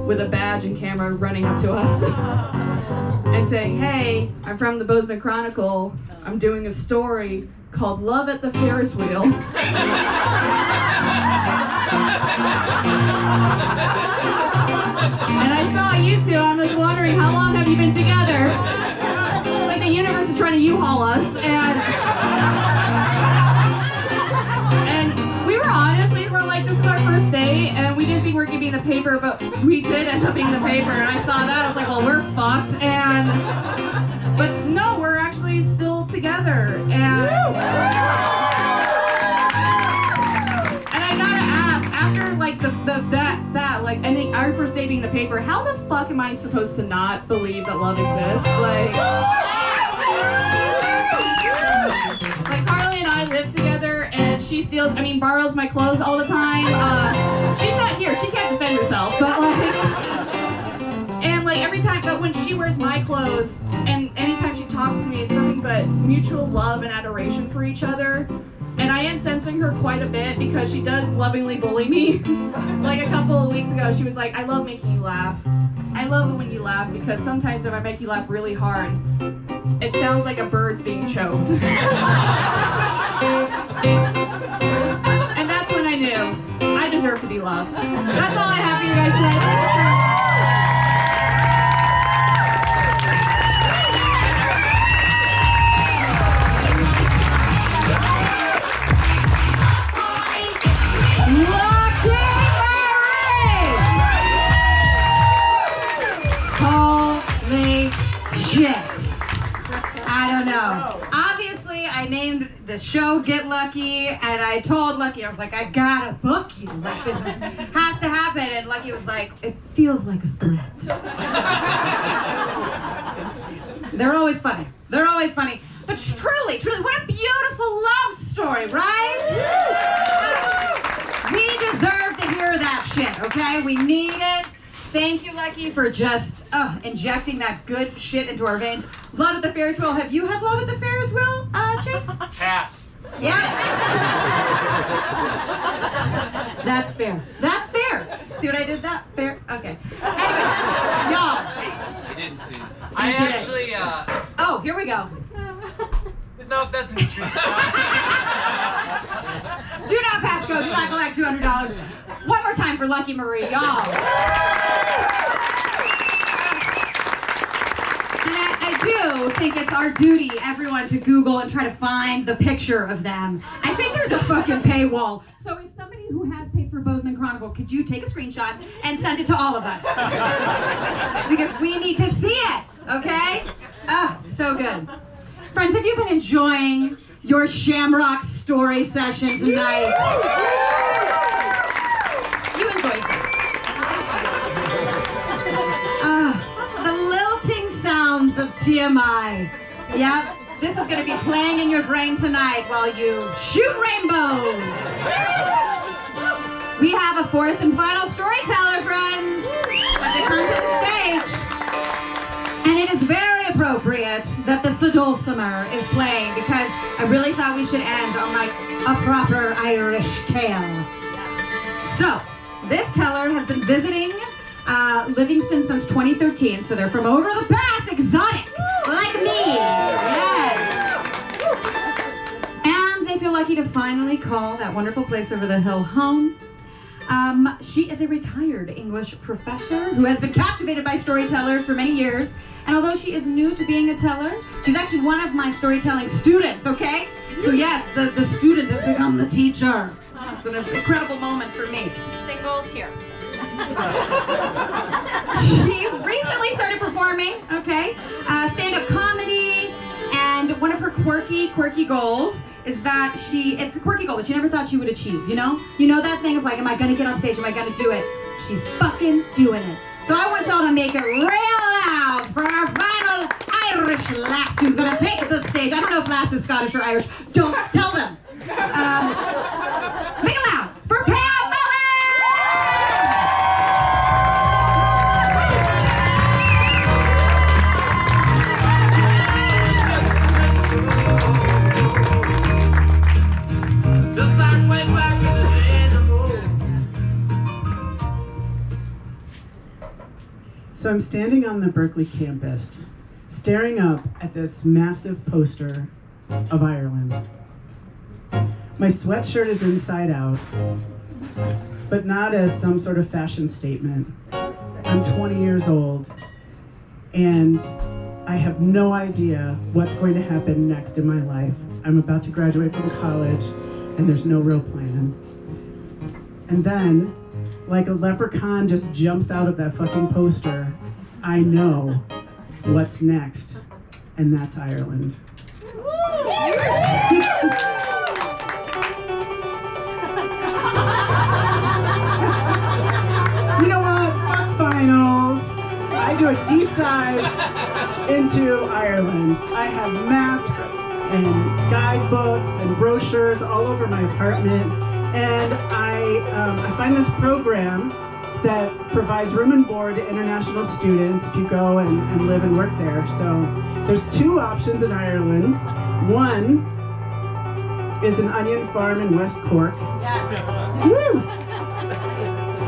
with a badge and camera running up to us and saying, hey, I'm from the Bozeman Chronicle. I'm doing a story called Love at the Ferris Wheel. And I saw you two. I was wondering, how long have you been together? It's like the universe is trying to U-Haul us. And we were honest. We were like, this is our first date, and we didn't think thinking we're gonna be in the paper, but we did end up being in the paper, and I saw that, I was like, well, we're fucked, but no, we're actually still together, and I gotta ask, after like and our first day being in the paper, how the fuck am I supposed to not believe that love exists? Like Carly and I live together, and she borrows my clothes all the time. She's not here, she can't defend herself, but and every time, but when she wears my clothes, and anytime she talks to me, it's nothing but mutual love and adoration for each other. And I am censoring her quite a bit because she does lovingly bully me. Like a couple of weeks ago, she was like, I love making you laugh. I love it when you laugh because sometimes if I make you laugh really hard, it sounds like a bird's being choked. And that's when I knew I deserve to be loved. That's all I have for you guys tonight. Obviously, I named the show Get Lucky, and I told Lucky, I was like, I gotta book you. Like, this has to happen. And Lucky was like, it feels like a threat. They're always funny. They're always funny. But truly, what a beautiful love story, right? We deserve to hear that shit, okay? We need it. Thank you, Lucky, for just injecting that good shit into our veins. Love at the Ferris wheel. Have you had love at the Ferris wheel, Chase? Pass. Yeah? That's fair. That's fair. See what I did that? Fair? Okay. Anyway, y'all. I didn't see it. I actually, Oh, here we go. no, that's an intrusive. Do not pass go. Do not collect $200. One more time for Lucky Marie, y'all. And I do think it's our duty, everyone, to Google and try to find the picture of them. I think there's a fucking paywall. So if somebody who has paid for Bozeman Chronicle, could you take a screenshot and send it to all of us? Because we need to see it, okay? So good. Friends, have you been enjoying your Shamrock story session tonight? You enjoyed it. The lilting sounds of TMI. Yep, this is going to be playing in your brain tonight while you shoot rainbows. We have a fourth and final storyteller, friends, as they come to the stage. And it is very appropriate that the Dulcimer is playing because I really thought we should end on like a proper Irish tale. So, this teller has been visiting Livingston since 2013, so they're from over the pass, exotic, like me. Yes. And they feel lucky to finally call that wonderful place over the hill home. She is a retired English professor who has been captivated by storytellers for many years. And although she is new to being a teller, she's actually one of my storytelling students, okay? So yes, the student has become the teacher. It's an incredible moment for me. Single tear. She recently started performing, okay? Stand-up comedy, and one of her quirky goals is that it's a quirky goal that she never thought she would achieve, you know? You know that thing of like, am I gonna get on stage, am I gonna do it? She's fucking doing it. So I want y'all to make it real loud for our final Irish lass who's gonna take the stage. I don't know if lass is Scottish or Irish. Don't tell them. Make it loud for Pam So I'm standing on the Berkeley campus, staring up at this massive poster of Ireland. My sweatshirt is inside out, but not as some sort of fashion statement. I'm 20 years old, and I have no idea what's going to happen next in my life. I'm about to graduate from college, and there's no real plan. And then like a leprechaun just jumps out of that fucking poster, I know what's next, and that's Ireland. You know what? Fuck finals. I do a deep dive into Ireland. I have maps and guidebooks and brochures all over my apartment, and I find this program that provides room and board to international students if you go and live and work there. So there's two options in Ireland. One is an onion farm in West Cork. Woo!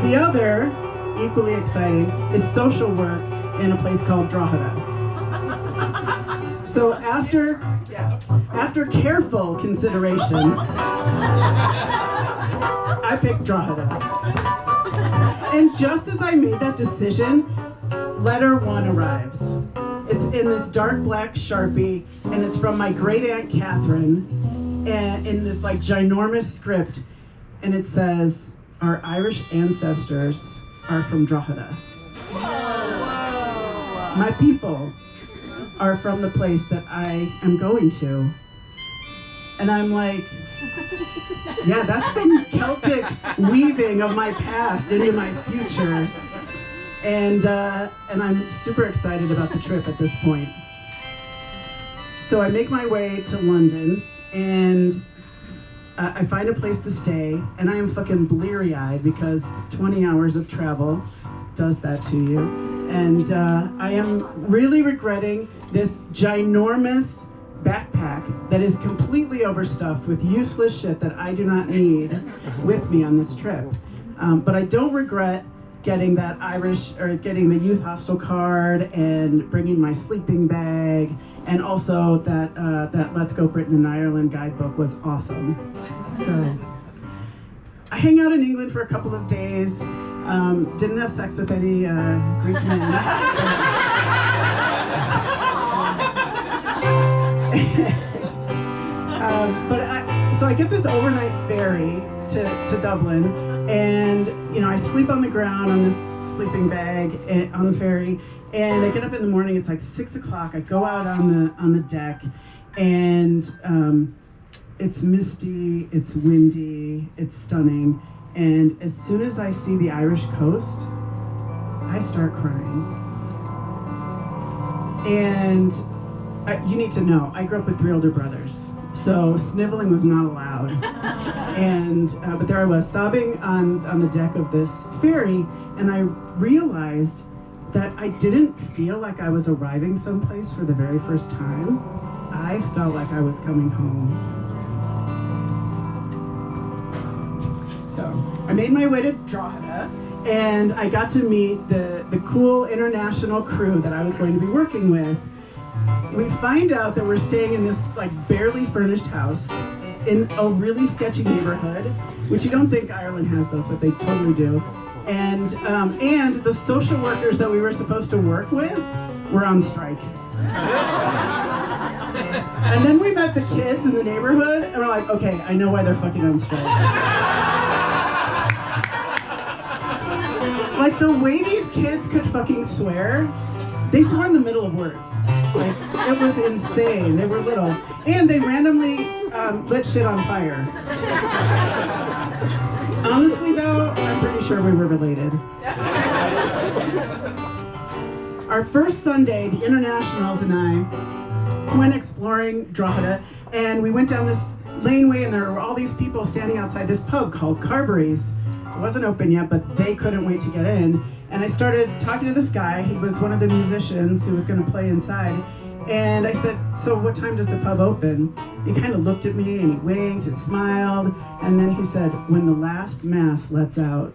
The other, equally exciting, is social work in a place called Drogheda. So after careful consideration, I picked Drogheda. And just as I made that decision, letter 1 arrives. It's in this dark black Sharpie, and it's from my great aunt Catherine, and in this like ginormous script, and it says, "Our Irish ancestors are from Drogheda. My people are from the place that I am going to." And I'm like, yeah, that's some Celtic weaving of my past into my future. And I'm super excited about the trip at this point. So I make my way to London, and I find a place to stay, and I am fucking bleary-eyed because 20 hours of travel does that to you. And I am really regretting this ginormous backpack that is completely overstuffed with useless shit that I do not need with me on this trip. But I don't regret getting that getting the youth hostel card and bringing my sleeping bag, and also that Let's Go Britain and Ireland guidebook was awesome. So I hang out in England for a couple of days. Didn't have sex with any Greek men. So I get this overnight ferry to Dublin, and I sleep on the ground on this sleeping bag on the ferry, and I get up in the morning. It's like 6 o'clock. I go out on the deck, and it's misty, it's windy, it's stunning, and as soon as I see the Irish coast, I start crying. And you need to know, I grew up with 3 older brothers, so sniveling was not allowed. And but there I was, sobbing on the deck of this ferry, and I realized that I didn't feel like I was arriving someplace for the very first time. I felt like I was coming home. So I made my way to Drogheda, and I got to meet the cool international crew that I was going to be working with. We find out that we're staying in this like barely furnished house in a really sketchy neighborhood, which you don't think Ireland has those, but they totally do. And the social workers that we were supposed to work with were on strike. And then we met the kids in the neighborhood, and we're like, okay, I know why they're fucking on strike. Like the way these kids could fucking swear, they swore in the middle of words. Like, it was insane. They were little. And they randomly lit shit on fire. Honestly, though, I'm pretty sure we were related. Our first Sunday, the Internationals and I went exploring Drogheda, and we went down this laneway, and there were all these people standing outside this pub called Carberry's. It wasn't open yet, but they couldn't wait to get in. And I started talking to this guy. He was one of the musicians who was going to play inside. And I said, so what time does the pub open? He kind of looked at me and he winked and smiled. And then he said, when the last mass lets out.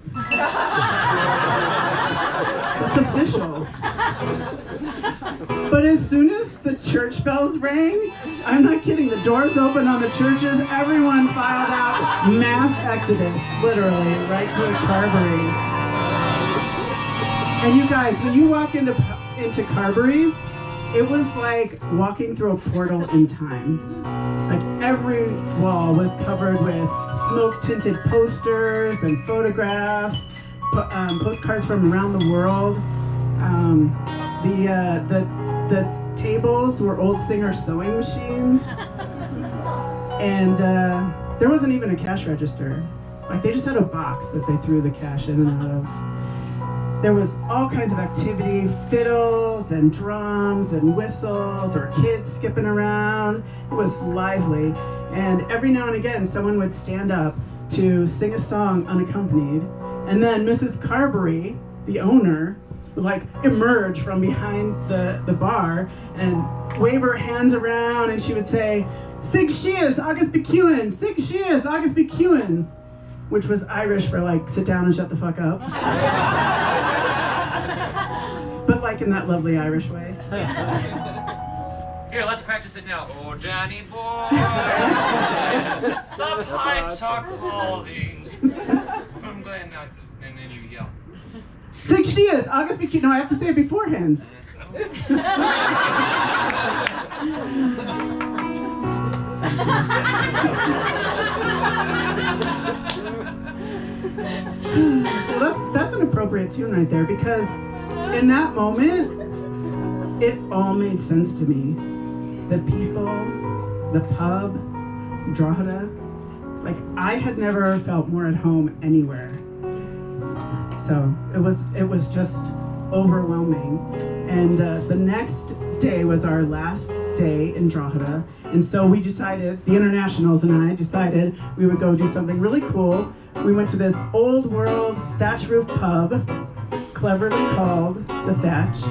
That's official. But as soon as the church bells rang, I'm not kidding, the doors opened on the churches, everyone filed out, mass exodus, literally, right to the Carberry's. And you guys, when you walk into Carberry's, it was like walking through a portal in time. Like every wall was covered with smoke-tinted posters and photographs, postcards from around the world. The tables were old Singer sewing machines, and there wasn't even a cash register. Like, they just had a box that they threw the cash in and out of. There was all kinds of activity, fiddles and drums and whistles, or kids skipping around. It was lively. And every now and again, someone would stand up to sing a song unaccompanied. And then Mrs. Carberry, the owner, would like emerge from behind the bar and wave her hands around, and she would say, "Sig Shias, Agus Becuin, Sig Shias, Agus Becuin," which was Irish for like, sit down and shut the fuck up. But like in that lovely Irish way. Here, let's practice it now. Oh, Johnny boy, the pipes are calling from Glen. And then you yell. Sig Shias, Agus Becuin. No, I have to say it beforehand. Well, that's an appropriate tune right there, because in that moment, it all made sense to me. The people, the pub, Drogheda, like, I had never felt more at home anywhere. So it was just overwhelming. And the next day was our last day in Drogheda, and so we decided, the Internationals and I decided, we would go do something really cool. We went to this old world thatch roof pub, cleverly called the Thatch.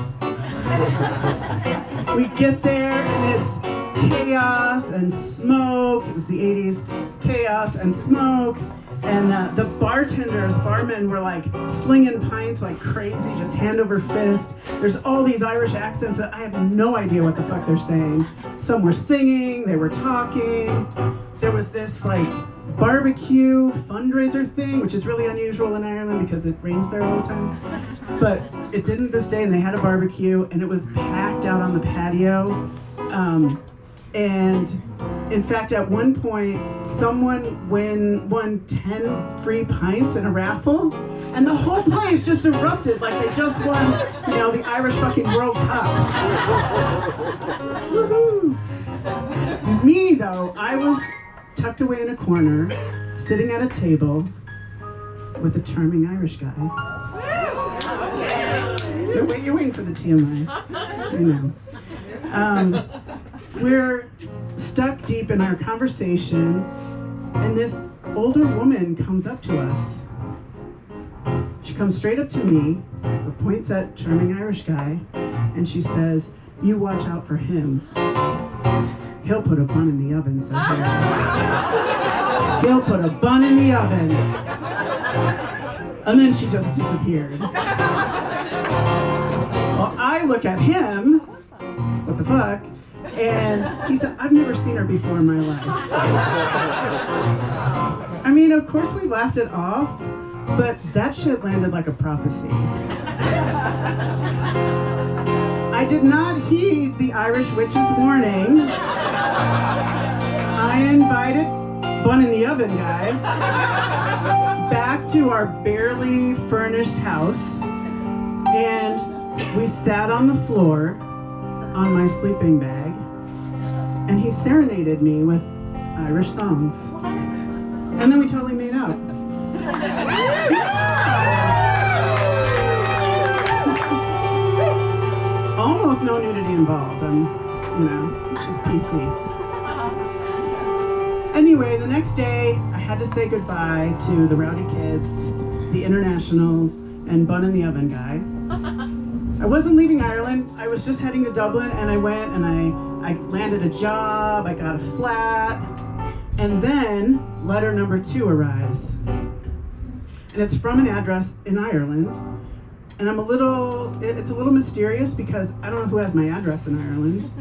We get there and it's chaos and smoke. It was the 80s, chaos and smoke. And the barmen were like slinging pints like crazy, just hand over fist. There's all these Irish accents that I have no idea what the fuck they're saying. Some were singing, they were talking. There was this like barbecue fundraiser thing, which is really unusual in Ireland because it rains there all the time. But it didn't this day, and they had a barbecue, and it was packed out on the patio. And in fact, at one point, someone won 10 free pints in a raffle, and the whole place just erupted like they just won, the Irish fucking World Cup. Woohoo! Me, though, I was tucked away in a corner, sitting at a table with a charming Irish guy. You're waiting for the TMI. We're stuck deep in our conversation, and this older woman comes up to us. She comes straight up to me, points at charming Irish guy, and she says, "You watch out for him. He'll put a bun in the oven," says her. "He'll put a bun in the oven." And then she just disappeared. Well, I look at him, what the fuck? And he said, "I've never seen her before in my life." I mean, of course we laughed it off, but that shit landed like a prophecy. I did not heed the Irish witch's warning. I invited bun in the oven guy back to our barely furnished house, and we sat on the floor on my sleeping bag, and he serenaded me with Irish songs. And then we totally made out. Almost no nudity involved. It's just PC. Anyway, the next day, I had to say goodbye to the Rowdy Kids, the Internationals, and Bun in the Oven guy. I wasn't leaving Ireland. I was just heading to Dublin, and I went and I landed a job, I got a flat, and then letter number 2 arrives. And it's from an address in Ireland. And it's a little mysterious because I don't know who has my address in Ireland.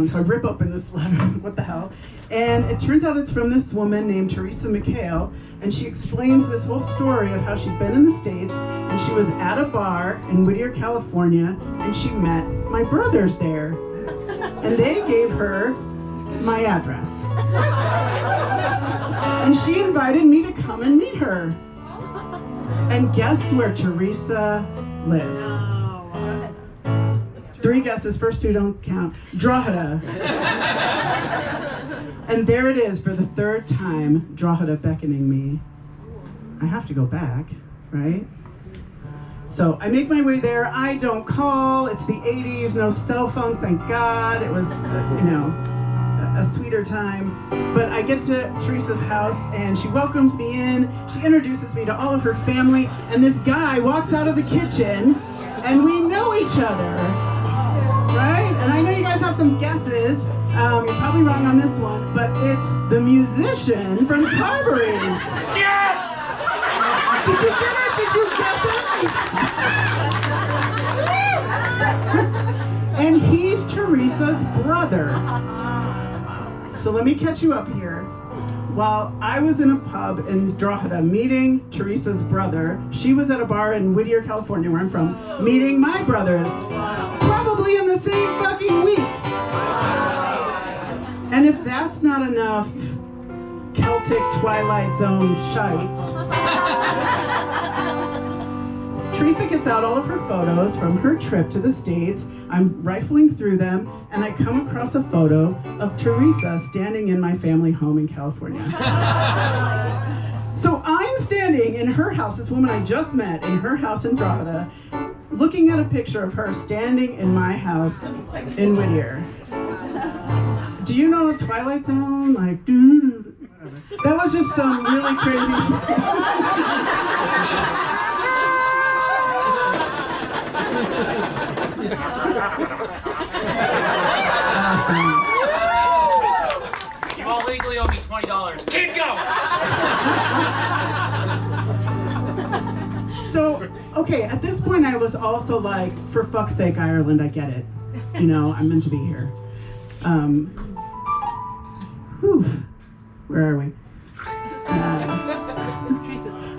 So I rip open this letter, what the hell? And it turns out it's from this woman named Teresa McHale, and she explains this whole story of how she'd been in the States, and she was at a bar in Whittier, California, and she met my brothers there. And they gave her my address. And she invited me to come and meet her. And guess where Teresa lives? 3 guesses, first 2 don't count. Drogheda. And there it is for the 3rd time, Drogheda beckoning me. I have to go back, right? So I make my way there. I don't call. It's the 80s, no cell phones, thank God. It was, a sweeter time. But I get to Teresa's house and she welcomes me in. She introduces me to all of her family. And this guy walks out of the kitchen and we know each other, right? And I know you guys have some guesses. You're probably wrong on this one, but it's the musician from Carberry's. Yes! Did you get it? Did you guess it? And he's Teresa's brother. So let me catch you up here. While I was in a pub in Drogheda meeting Teresa's brother, she was at a bar in Whittier, California, where I'm from, meeting my brothers. Probably in the same fucking week. And if that's not enough Celtic Twilight Zone shite, Teresa gets out all of her photos from her trip to the States. I'm rifling through them, and I come across a photo of Teresa standing in my family home in California. So I'm standing in her house, this woman I just met in her house in Drogheda, looking at a picture of her standing in my house in Whittier. Do you know Twilight Zone? Like, that was just some really crazy shit. Awesome. You all legally owe me $20. Keep going! So, okay, at this point I was also like, for fuck's sake, Ireland, I get it. I'm meant to be here. Where are we?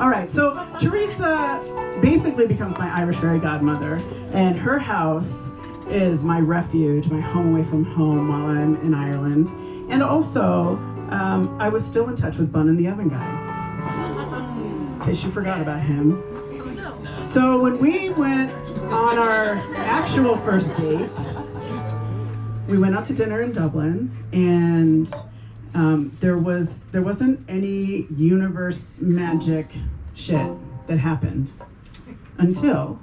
All right, so Teresa basically becomes my Irish fairy godmother, and her house is my refuge, my home away from home while I'm in Ireland. And also, I was still in touch with Bun and the Oven Guy, in case you forgot about him. So when we went on our actual first date, we went out to dinner in Dublin, and there wasn't any universe magic shit that happened until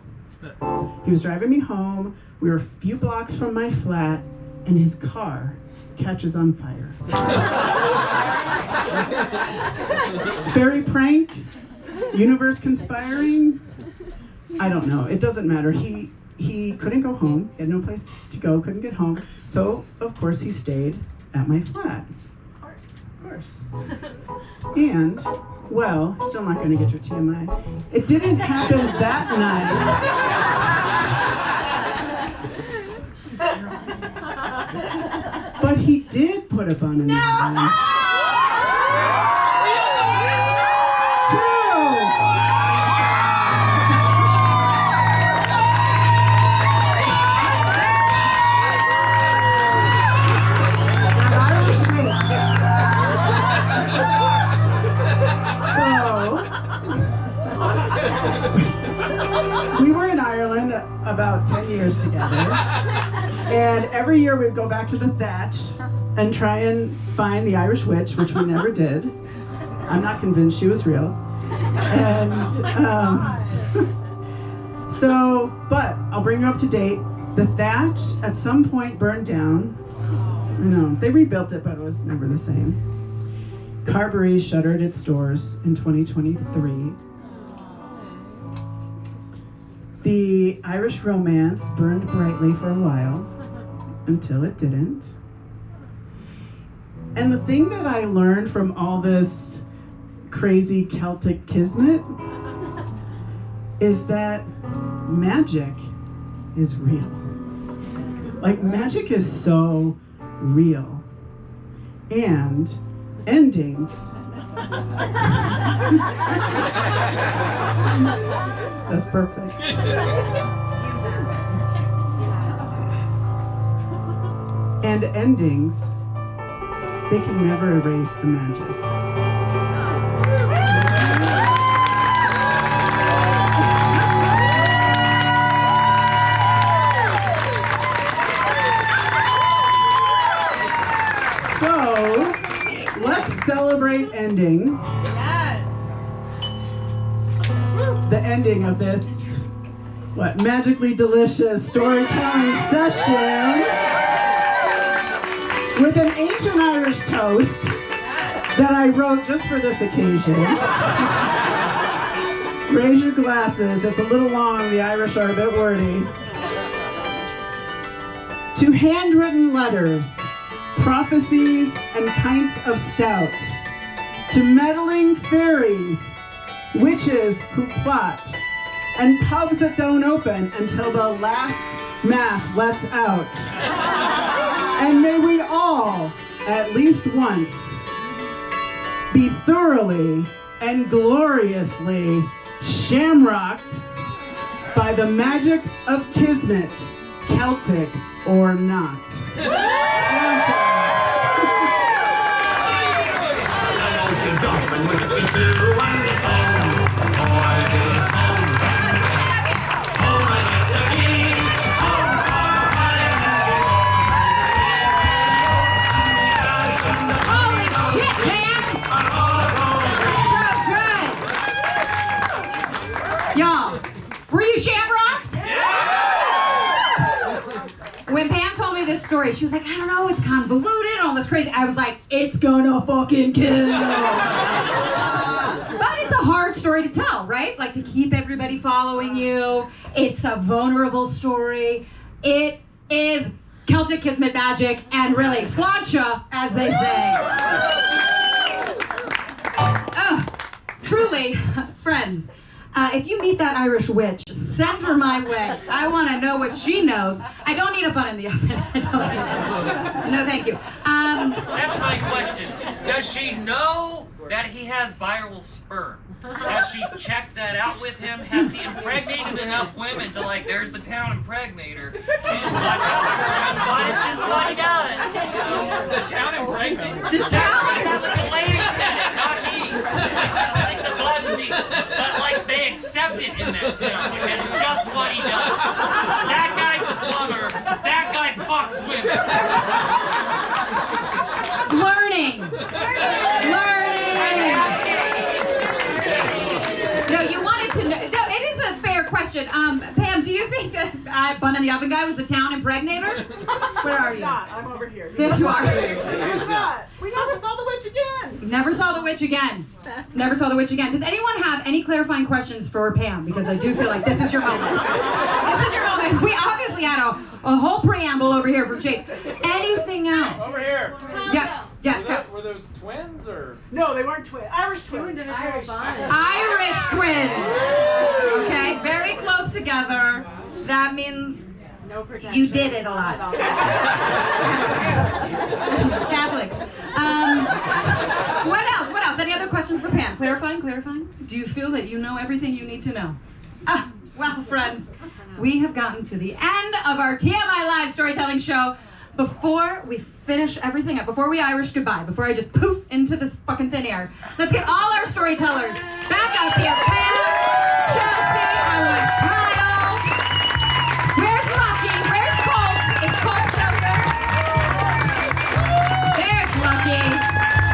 he was driving me home. We were a few blocks from my flat, and his car catches on fire. Fairy prank? Universe conspiring? I don't know. It doesn't matter. He couldn't go home. He had no place to go, couldn't get home. So, of course, he stayed at my flat. Of course. And, well, still not going to get your TMI. It didn't happen that night. But he did put a bun in the oven. We were in Ireland about 10 years together, and every year we'd go back to the thatch and try and find the Irish witch, which we never did. I'm not convinced she was real. And but I'll bring you up to date. The thatch at some point burned down. No, they rebuilt it, but it was never the same. Carberry's shuttered its doors in 2023. The Irish romance burned brightly for a while, until it didn't. And the thing that I learned from all this crazy Celtic kismet is that magic is real. Like, magic is so real. And endings. That's perfect. And endings, they can never erase the magic. So, let's celebrate endings. Yes. The ending of this, magically delicious storytelling session with an ancient Irish toast that I wrote just for this occasion. Raise your glasses, it's a little long, the Irish are a bit wordy. To handwritten letters, prophecies, and pints of stout. To meddling fairies, witches who plot, and pubs that don't open until the last mass lets out. And may we all, at least once, be thoroughly and gloriously shamrocked by the magic of Kismet, Celtic or not. Holy shit, man! So good! Y'all, were you shamrocked? When Pam told me this story, she was like, I don't know, it's convoluted, all this crazy. I was like, it's gonna fucking kill. But it's a hard story to tell, right? Like to keep everybody following you. It's a vulnerable story. It is Celtic Kismet magic and really sláinte, as they say. Truly, friends, if you meet that Irish witch, send her my way. I want to know what she knows. I don't need a bun in the oven. I don't need that. No, thank you. That's my question. Does she know that he has viral sperm? Has she checked that out with him? Has he impregnated enough women to there's the town impregnator and watch out for him? But it's just what he does. The town impregnated. The the lady said it, not me. Stick the blood in me. But they accept it in that town. It's just what he does. That guy's the plumber. That guy fucks women. Learning. No, you wanted to know. No, it is a fair question. Pam, do you think that bun in the oven guy was the town impregnator? Where are you? I'm over here. There you are. Who's not? We never saw the witch again. Never saw the witch again. Never saw the witch again. Does anyone have any clarifying questions for Pam? Because I do feel like this is your moment. This is your moment. We obviously had a whole preamble over here from Chase. Anything else? Over here. Yeah. Yes, Were those twins or? No, they weren't twins. Irish twins. Irish twins. Okay, very close together. That means No protection. you did it a lot. Catholics. What else? What else? Any other questions for Pam? Clarifying? Do you feel that you know everything you need to know? Well, friends, we have gotten to the end of our TMI Live storytelling show. Before we finish everything up, before we Irish goodbye, before I just poof into this fucking thin air, let's get all our storytellers back up here. Pam, Chelsea, I want Kyle. Where's Lucky? Where's Colt? Is Colt still there? There's Lucky.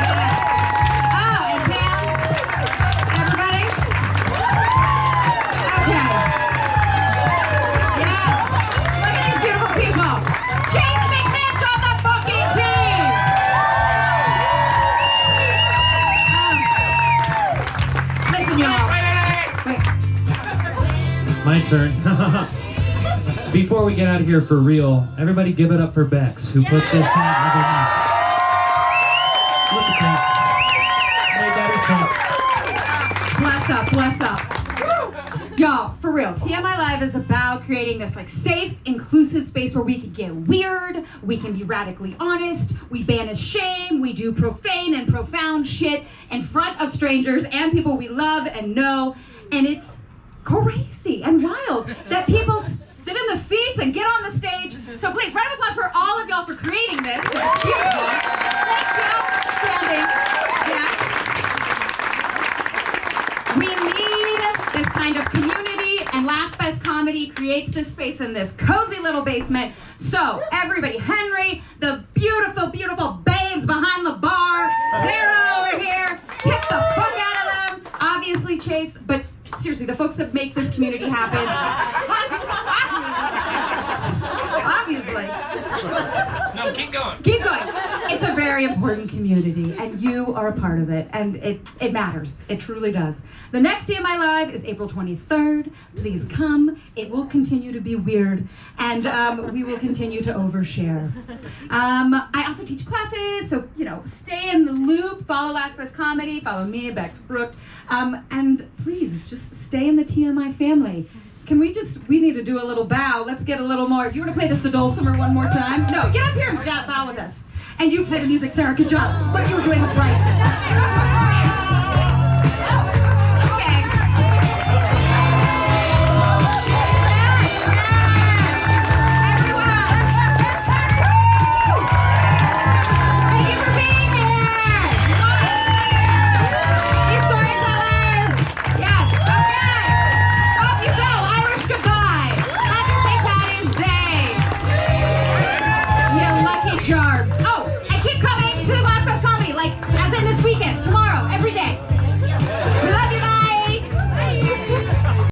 Yes. Oh, and Pam. Everybody? Okay. Yes. Look at these beautiful people. Chase McNitch on the fucking keys! Listen, y'all. Wait. My turn. Before we get out of here for real, everybody give it up for Bex, who put this on underneath. Look at that. Bless up, bless up. Y'all, for real, TMI Live is about creating this safe, inclusive space where we can get weird, we can be radically honest, we banish shame, we do profane and profound shit in front of strangers and people we love and know, and it's crazy and wild that people sit in the seats and get on the stage. So please, round of applause for all of y'all for creating this. It's beautiful. Thank you. Standing. Yes. We need this kind of community, and Last Best Comedy creates this space in this cozy little basement. So everybody, Henry, the beautiful, beautiful babes behind nice, but seriously, the folks that make this community happen, obviously. No, keep going. Keep going. It's a very important community, and you are a part of it, and it matters. It truly does. The next TMI Live is April 23rd. Please come. It will continue to be weird, and we will continue to overshare. I also teach classes, so, stay in the loop. Follow Last Best Comedy. Follow me, Bex Frucht. And please, just stay in the TMI family. We need to do a little bow. Let's get a little more. You want to play the Dulcimer one more time? No, get up here and bow with us. And you play the music, Sarah. Good job. What you were doing was right. Okay. Thank you for being here. You storytellers. Yes. Okay. Off you go. Irish goodbye. Happy St. Patty's Day. You lucky charms.